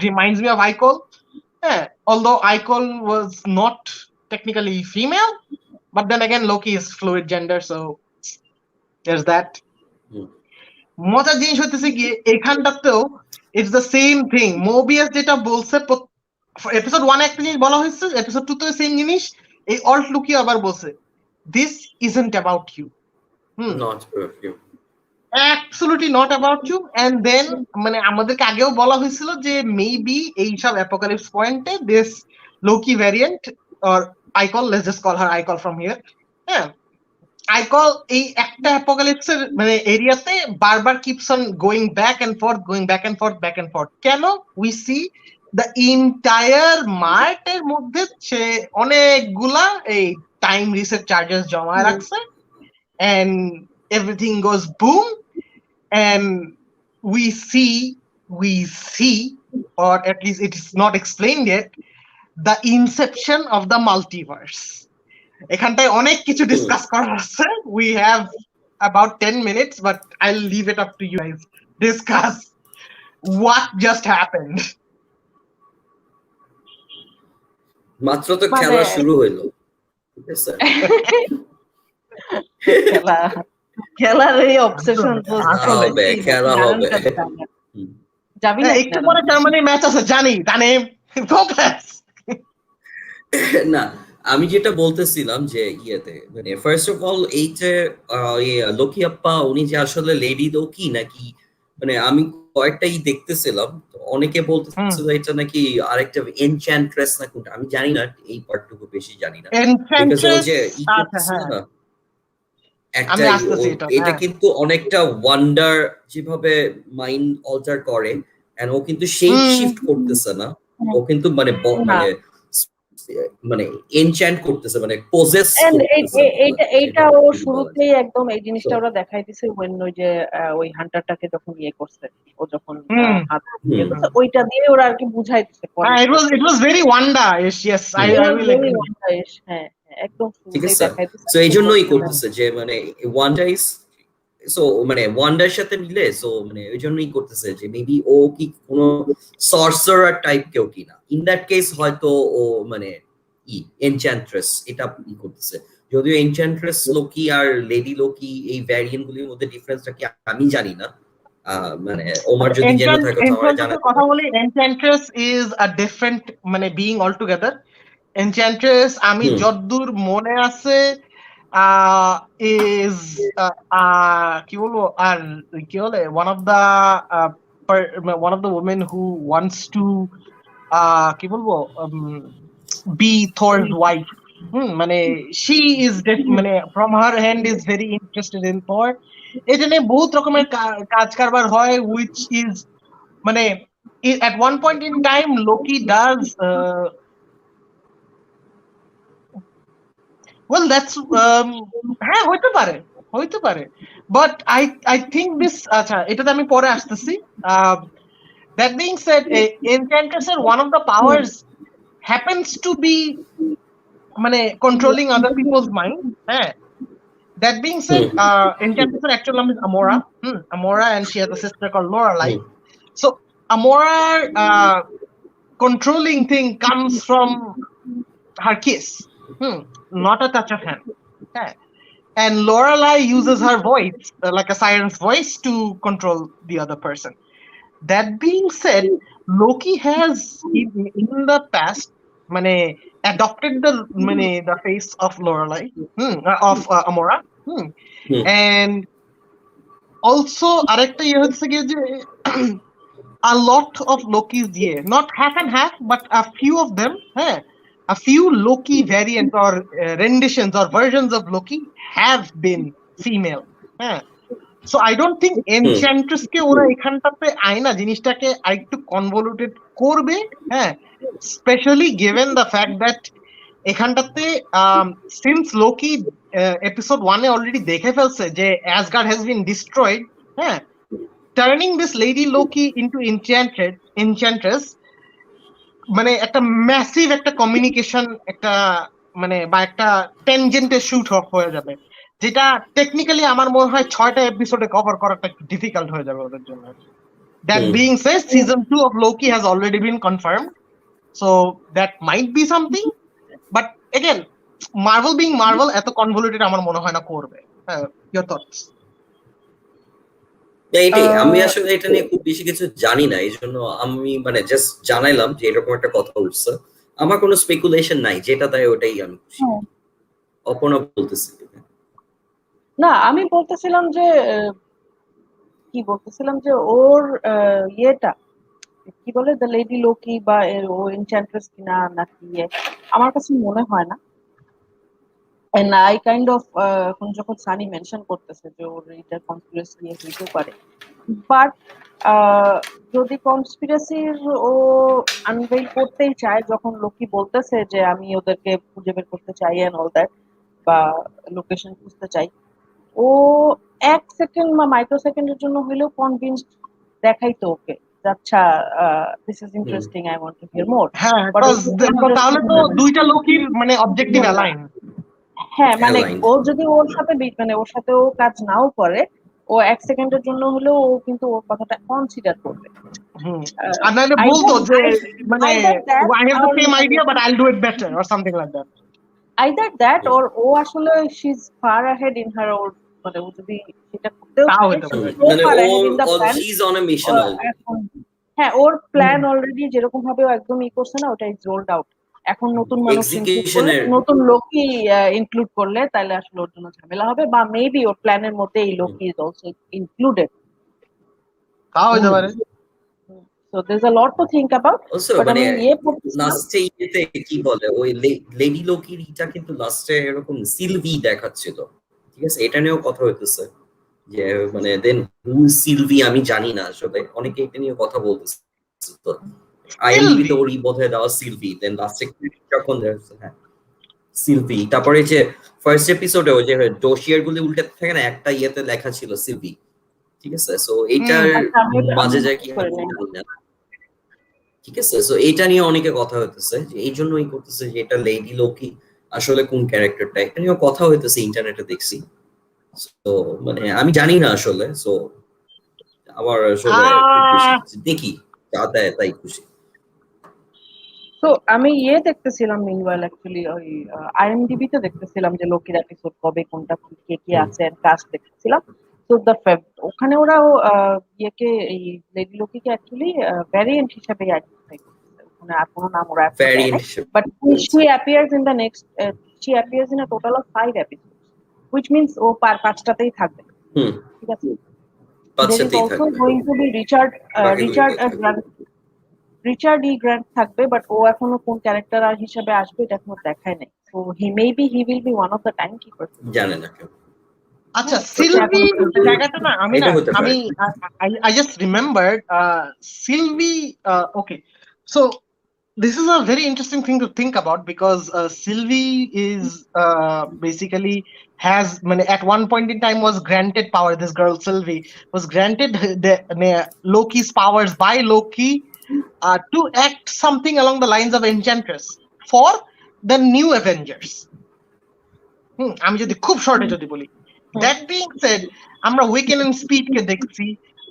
reminds me of Icol. Although Icol was not technically female, but then again Loki is fluid gender, so there's that. হুম, মজার জিনিস হতেছে কি এখানটাতেও it's the same thing, Mobius যেটা বলছে episode 1 একটা জিনিস বলা হয়েছে, এপিসোড 2 তে সেম জিনিস, এই অল্ট লুকি আবার বলছে this isn't about you, not perfume. Absolutely not about you. And then মানে আমাদেরকে আগেও বলা হয়েছিল যে মেবি এইসব অ্যাপোকালিপস পয়েন্টে this Loki variant or Ikol, let's just call her Ikol from here, হ্যাঁ, আইকল এই একটা অ্যাপোকালিপসের মানে এরিয়াতে বারবার keeps on going back and forth, going back and forth, back and forth. কেন? উই সি দ্য ইন্টায়ার মার্টের মধ্যে সে অনেকগুলা এই টাইম রিসেট চার্জেস জমা রাখছে, and everything goes boom, and we see, or at least it is not explained yet, the inception of the multiverse. এখানটায় অনেক কিছু ডিসকাস করার আছে, we have about 10 minutes, but I'll leave it up to you guys. Discuss what just happened. মাত্র তো মানে- খেলা শুরু হইলো, ঠিক আছে? খেলার এই অবসেশন খেলা হবে। যাবি না একটু পরে জার্মানি ম্যাচ আছে জানি, তানিম ফোকাস। না, আমি যেটা বলতেছিলাম যে ইয়েতে মানে ফার্স্ট অফ অল এই যে লোকি আপ্পা উনি যে আসলে লেডি লোকি নাকি, মানে আমি কয়েকটাই দেখতেছিলাম, অনেকে বলতেছিল এটা নাকি আরেকটা এনচ্যান্ট্রেস না কোনটা, আমি জানি না, এই পার্টটুকু বেশি জানি না, বিকজ ও যে করতেছিল না একটা, এটা কিন্তু অনেকটা ওয়ান্ডার যেভাবে মাইন্ড অল্টার করে, এন্ড ও কিন্তু শেপ শিফট করতেছে না, ও কিন্তু মানে মানে এনচ্যান্ট করতেছে, মানে পজেস করতেছে। এইটা ও শুরুতেই একদম এই জিনিসটা ওরা দেখাই দিছে when ওই যে ওই হান্টারটাকে যখন ইয়ে করছে, ও যখন হাত দিয়ে করছে, ওইটা দিয়ে ওরা আর কি বুঝাইতেছে। It was very wonder-ish, yes, I will agree. হ্যাঁ একদম ঠিক আছে, দেখাইতেছে। সো এইজন্যই করতেছে যে মানে ওয়ান্ডার ইজ, সো মানে ওয়ান্ডার সাথে মিলে, সো মানে ওই জন্যই করতেছে যে মেবি ও কি কোনো সর্সারার টাইপ কেউ কিনা, ইন দ্যাট কেস হয়তো ও মানে এনচ্যান্ট্রেস এটা করতেছে, যদিও এনচ্যান্ট্রেস লোকি আর লেডি লোকি এই ভ্যারিয়েন্ট গুলির মধ্যে ডিফারেন্সটা কি আমি জানি না, মানে ওমার যদি জেনে থাকে তাহলে জানা। কথা বলি, এনচ্যান্ট্রেস ইজ আ ডিফারেন্ট মানে বিইং অল টুগেদার। এনচ্যান্ট্রেস আমি যতদূর মনে আছে ইজ কি বলবো, আর কি বলে, one of the women who wants to কি বলবো বি থর's ওয়াইফ, মানে she is মানে from her hand is very interested in Thor। এটা নিয়ে বহুত রকমের কাজ কারবার হয়, which is মানে at one point in time Loki does well that's হ্যাঁ হইতে পারে but I think this আচ্ছা এটাতে আমি পরে আসতেছি। That being said, Enchantress one of the powers happens to be মানে controlling other people's mind. That being said, Enchantress actual name is Amora. Amora, and she has a sister called Lorelai. So Amora controlling thing comes from her kiss, not a touch of hand. And Lorelai uses her voice, like a siren's voice, to control the other person. That being said, Loki has in the past মানে adopted the face of Lorelai, of Amora, and also আরেকটা ইয়ে হচ্ছে কি যে a lot of Loki's not half and half, but a few of them, a few Loki variants or renditions or versions of Loki have been female. So I don't think Enchantress কে ওরা এখানটাতে আয়না জিনিসটাকে আরেকটু convoluted করবে, specially given the fact that এখানটাতে since Loki episode 1 এ already দেখে ফেলছে যে Asgard has been destroyed, turning this lady Loki into Enchantress মানে একটা ম্যাসিভ একটা কমিউনিকেশন একটা মানে বা একটা টেনজেন্টে শুট হয়ে যাবে, যেটা টেকনিক্যালি আমার মনে হয় 6টা এপিসোডে কভার করাটা একটু ডিফিকাল্ট হয়ে যাবে ওদের জন্য। That being said, season 2 of Loki has already been confirmed, so that might be something. But again, Marvel being Marvel, এত convoluted আমার মনে হয় না করবে। Your thoughts? এটাই, আমি আসলে এটা নিয়ে খুব বেশি কিছু জানি না, এই জন্য আমি মানে জাস্ট জানাইলাম যে এরকম একটা কথা উঠছে। আমার কোনো স্পেকুলেশন নাই, যেটা তাই ওটাই আমি খুশি। অপর্ণা বলতেছি। না, আমি বলতেছিলাম যে কি বলতেছিলাম যে ওর ইয়েটা কি বলে দ্য লেডি লোকি বা ও এনচ্যান্ট্রেস কিনা নাকি আমার কাছে মনে হয় না। এন্ড আই কাইন্ড অফ এখন যখন সানি মেনশন করতেছে যে ওর এটা কনস্পিরেসি নিয়ে হইতেও পারে, বাট যদি কনস্পিরেসির ও আনভেইল করতেই চায়, যখন লোকি বলতেছে যে আমি ওদেরকে খুঁজে বের করতে চাই এন্ড অল দ্যাট, বা লোকেশন খুঁজতে চাই, ও 1 সেকেন্ড বা মাইক্রো সেকেন্ডের জন্য হইলেও কনভিন্সড দেখাইতো ওকে, আচ্ছা this is interesting, I want to hear more. হ্যাঁ, তাহলে তো দুইটা লোকির মানে অবজেক্টিভ অ্যালাইন। হ্যাঁ, মানে ও যদি ওর সাথে মানে ওর সাথে ও কাজ নাও করে, ও 1 সেকেন্ডের জন্য হলেও ও কিন্তু ওর কথাটা কনসিডার করবে। আর নাহলে বলতো যে মানে I have the same idea but I'll do it better or something like that. Either that or ও আসলে she's far ahead in her own, মানে ও যদি সেটা করতেও তাও পারে, হতে পারে। মানে far ahead in the plan. she's on a mission এখন হ্যাঁ, ওর প্ল্যান অলরেডি যেরকম ভাবে ও একদম ই করছে না, ওটা ইজ রোলড আউট। এখন নতুন মানুষ ইনক্লুড করে, নতুন লোকই ইনক্লুড করলে তাহলে আসলে ওর জন্য ঝামেলা হবে, বা মেবি ওর প্ল্যানের মধ্যে এই লোকি ইজ অলসো ইনক্লুডেড। তাও হতে পারে। So there's a lot to think about. But মানে লাস্টে ইতে কি বলে ওই লেডি লোকির এটা কিন্তু লাস্টে এরকম সিলভি দেখাচ্ছিল, ঠিক আছে, এটা নিয়েও কথা হইতেছে যে মানে দেন হু সিলভি আমি জানি না আসলে, অনেকে এটা নিয়ে কথা বলতেছে। তো আইএমডিবি তো ওরই বোধহয় দেওয়া সিলভি, দেন লাস্টে যখন হ্যাঁ সিলভি, তারপরে যে ফার্স্ট এপিসোডে ওই যে ডোশিয়ার গুলি উল্টে থাকে না, একটা ইয়েতে লেখা ছিল সিলভি, ঠিক আছে। সো এইটার মাঝে যায় কি না, ঠিক আছে। সো এটা নিয়ে অনেকে কথা হইতেছে যে এই জন্যই করতেছে যে এটা লেডি লোকি আসলে কোন ক্যারেক্টারটা, এটা নিয়ে কথা হইতেছে, ইন্টারনেটে দেখছি। তো মানে আমি জানি না আসলে, সো আমার আসলে দেখি যা দেয় তাই খুশি। তো আমি দেখতেছিলাম মিনওয়াইল অ্যাকচুয়ালি ওই আইএমডিবি তে দেখতেছিলাম যে লোকির এপিসোড কবে কোনটা কে কে আছে এন্ড কাস্ট দেখতেছিলাম। তো ওখানে ওরা ইয়েকে এই লেডি লোকিকে অ্যাকচুয়ালি ভ্যারিয়েন্ট হিসেবে আইডেন্টিফাই করতেছে, ওখানে আর কোনো নাম ওরা এখন দেয় না, but she appears in the next she appears in a total of 5 episodes, which means ও 5টাতেই থাকবে, ঠিক আছে। There is also going to be Richard E grant থাকবে, বাট ও এখনো কোন ক্যারেক্টার আর হিসেবে আসবে এটা এখনো দেখায় নাই। So he will be one of the time keeper, জানেন না কেউ। আচ্ছা, সিলভি জায়গাটা না আমি I just remembered Sylvie, okay, so this is a very interesting thing to think about because Sylvie is basically has at one point in time was granted power. This girl Sylvie was granted the Loki's powers by Loki to act something along the lines of Enchantress for the new Avengers. আমি যদি খুব শর্টে যদি বলি, that being said, আমরা Wiccan and Speed কে দেখছি,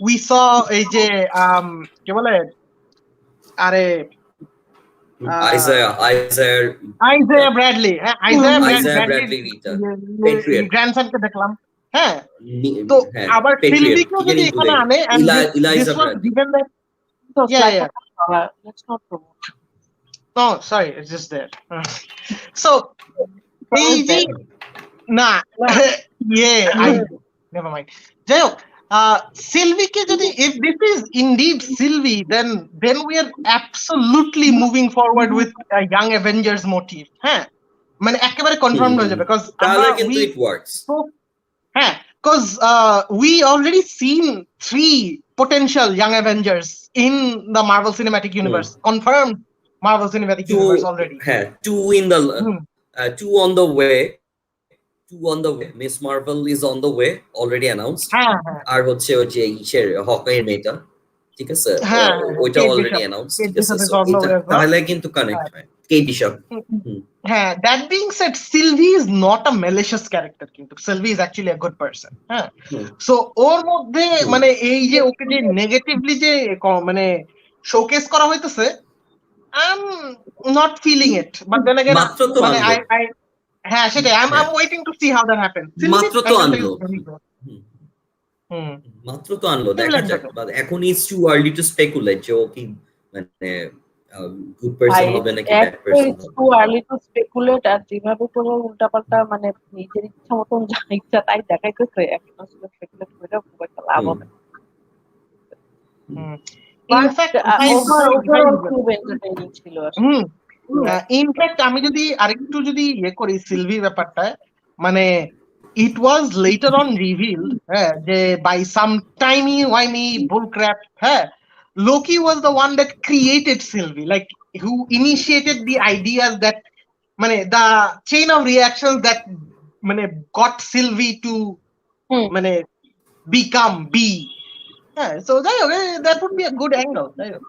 we saw এই যে কি বলে আরে Isaiah Bradley, হ্যাঁ Isaiah Bradley গ্র্যান্ডসন কে দেখলাম, হ্যাঁ। তো আবার সিলভি কেও যদি এখানে আনে and this was given that let's not promote. No, sorry, it's just there. So এই যে না never mind. যাই হোক, Sylvie ke jodi, if this is indeed Sylvie, then we are absolutely moving forward with a young Avengers motif. হ্যাঁ, মানে একেবারে confirmed হয়ে যাবে because it works. হ্যাঁ, because we already seen 3 potential young Avengers in the Marvel Cinematic Universe. Confirmed Marvel Cinematic Universe already. 2 in the 2 on the way, 2 2 on the way, Miss Marvel is on the way, already announced. হ্যাঁ হ্যাঁ আর হচ্ছে ওই যে ইসের হকাইয়ের মেয়েটা, ঠিক আছে, হ্যাঁ ওইটা Kate already Bishop announce, Kate ঠিক আছে। Bishop is so on the এটা ওয়ে অ্যাজ ওয়েল। তাহলে কিন্তু কানেক্ট হয় কে বিশপ। হ্যাঁ, that being said Sylvie is not a malicious character, কিন্তু Sylvie is actually a good person. হ্যাঁ, সো ওর মধ্যে মানে এই যে ওকে যে নেগেটিভলি যে মানে শোকেস করা হইতেছে, I am not feeling it, but then again মাত্র তো মানে আনলো, আই হ্যাঁ সেটাই, I am waiting to see how that happens. Sylvie মাত্র আই তো ক্যান টেল আনলো, ইউ হুম মাত্র তো আনলো, দেখা সিমিলার যাক। বাট এখন is too early two speculate যে ও কি মানে গুড পারসন হবে নাকি ব্যাড পারসন ইটস হবে। টু আর্লি টু স্পেকুলেট, আর যেভাবে করে উল্টাপাল্টা মানে নিজের ইচ্ছা মতন যা ইচ্ছা তাই দেখাইতেছে, এখন আসলে স্পেকুলেট করে খুব একটা লাভ হবে না। পারফেক্ট ওভারঅল খুব এন্টারটেইনিং ছিল আসলে। ইনফ্যাক্ট আমি যদি আরেকটু যদি ইয়ে করি সিলভির ব্যাপারটা, মানে ইট ওয়াজ লেটার অন রিভিলড, হ্যাঁ, যে বাই সাম টাইমি ওয়াইমি বুলক্র্যাপ, হ্যাঁ, Loki was the one that created Sylvie, like who initiated the ideas that মানে the chain of reactions that মানে got Sylvie to মানে become be. হ্যাঁ, so যাই হোক, that would be a good angle, যাই হোক।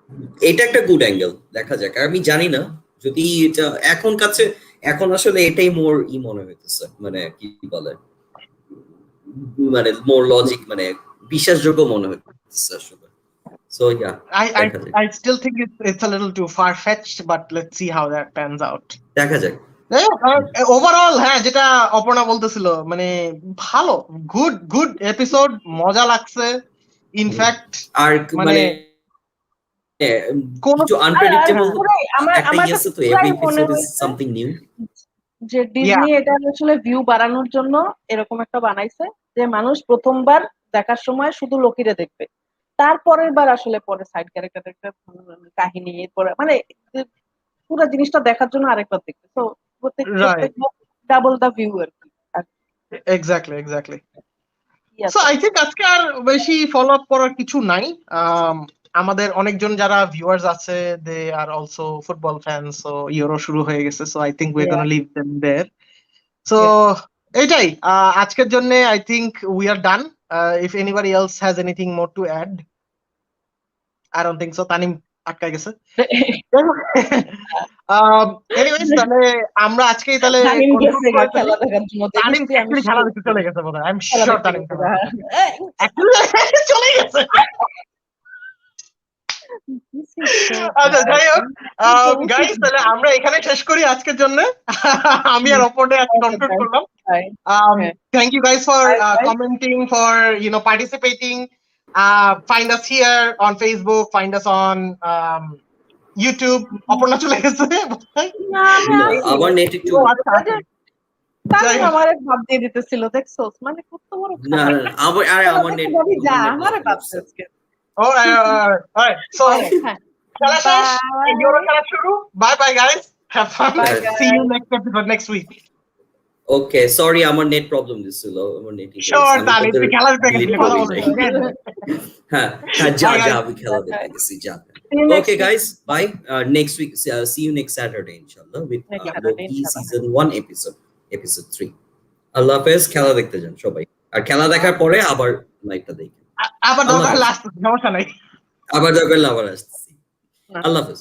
এটা একটা গুড অ্যাঙ্গেল, দেখা যাক। আমি জানি না যদি এটা এখন কাছে, এখন আসলে এটাই মোর মনে হইতেছে, মানে কি বলে, মানে মোর লজিক, মানে বিশ্বাসযোগ্য মনে হইতেছে আসলে। সো ইয়া, দেখা যাক, I still think it's a little too far fetched, but let's see how that pans out. দেখা যাক। ওভারঅল হ্যাঁ, যেটা অপর্ণা বলতেছিল, মানে ভালো, গুড এপিসোড, মজা লাগছে। ইনফ্যাক্ট আর মানে কিছু আনপ্রেডিক্টেবল আমার একটা আমার ইয়েছে তো, কাছে এভরি মনে এপিসোড ইজ হয়েছে সামথিং নিউ। যে ডিজনি এটা আসলে ভিউ বাড়ানোর জন্য এরকম একটা বানাইছে, যে মানুষ প্রথমবার দেখার সময় শুধু লোকিরে দেখবে, তারপরের বার আসলে পরে সাইড ক্যারেক্টার একটা কাহিনী, এরপরে মানে পুরো জিনিসটা দেখার জন্য আরেকবার দেখবে। তো প্রত্যেকবার ডাবল দা ভিউ আর কি। এক্স্যাক্টলি সো আই থিংক আজকে আর বেশি ফলো আপ করার কিছু নাই। আমাদের অনেকজন যারা ভিউয়ার্স আছে, they are also football fan, so Euro শুরু হয়ে গেছে, so I think we are gonna leave them there. So এটাই আজকের জন্য। I think we are done. If anybody else has anything more to add, I don't think so. Tanim আটকা গেছে। Anyways, তাহলে আমরা আজকেই তাহলে তানিম conclude গেছে করে ফেলি। খেলা দেখার জন্য, তানিম দেখেছি আমি actually খেলা দেখতে চলে গেছে বোধহয়, আই এম খেলা শিওর দেখতে তানিম গেছে। actually চলে গেছে। আচ্ছা, যাই হোক গাইস, তাহলে আমরা এখানে শেষ করি আজকের জন্য। আমি আর অপর্ণা আজকে কনক্লুড করলাম। Thank you guys for commenting, for participating. Find us here on Facebook, find us on YouTube. Aparna চলে গেছে। আবার নেট একটু তানিম আমারে ভাব দিয়ে দিতেছিল, দেখছোস, মানে কত বড় না আবার আমার নেট যা আমারে ভাব দিতেছে। Alright, so খেলা শেষ, ইউরো খেলা শুরু। Bye bye guys, have fun. See you next episode next week. Okay, sorry আমার নেট প্রবলেম দিছিল, আমার নেট Sure, তাহলে তুই খেলা দেখতে গেছিলি, কথা বলছিস। হ্যাঁ যা আমি খেলা দেখতে গেছি, যা। Okay guys, bye. Next week, see you next Saturday inshallah with Loki season 1 episode 3. আল্লাহ হাফেজ, খেলা দেখতে যান সবাই, আর খেলা দেখার পরে আবার লাইভটা দেখেন, আবার দরকার লাস্ট, সমস্যা নাই। আবার দরকার আবার আসতেছি। আল্লাহ হাফেজ।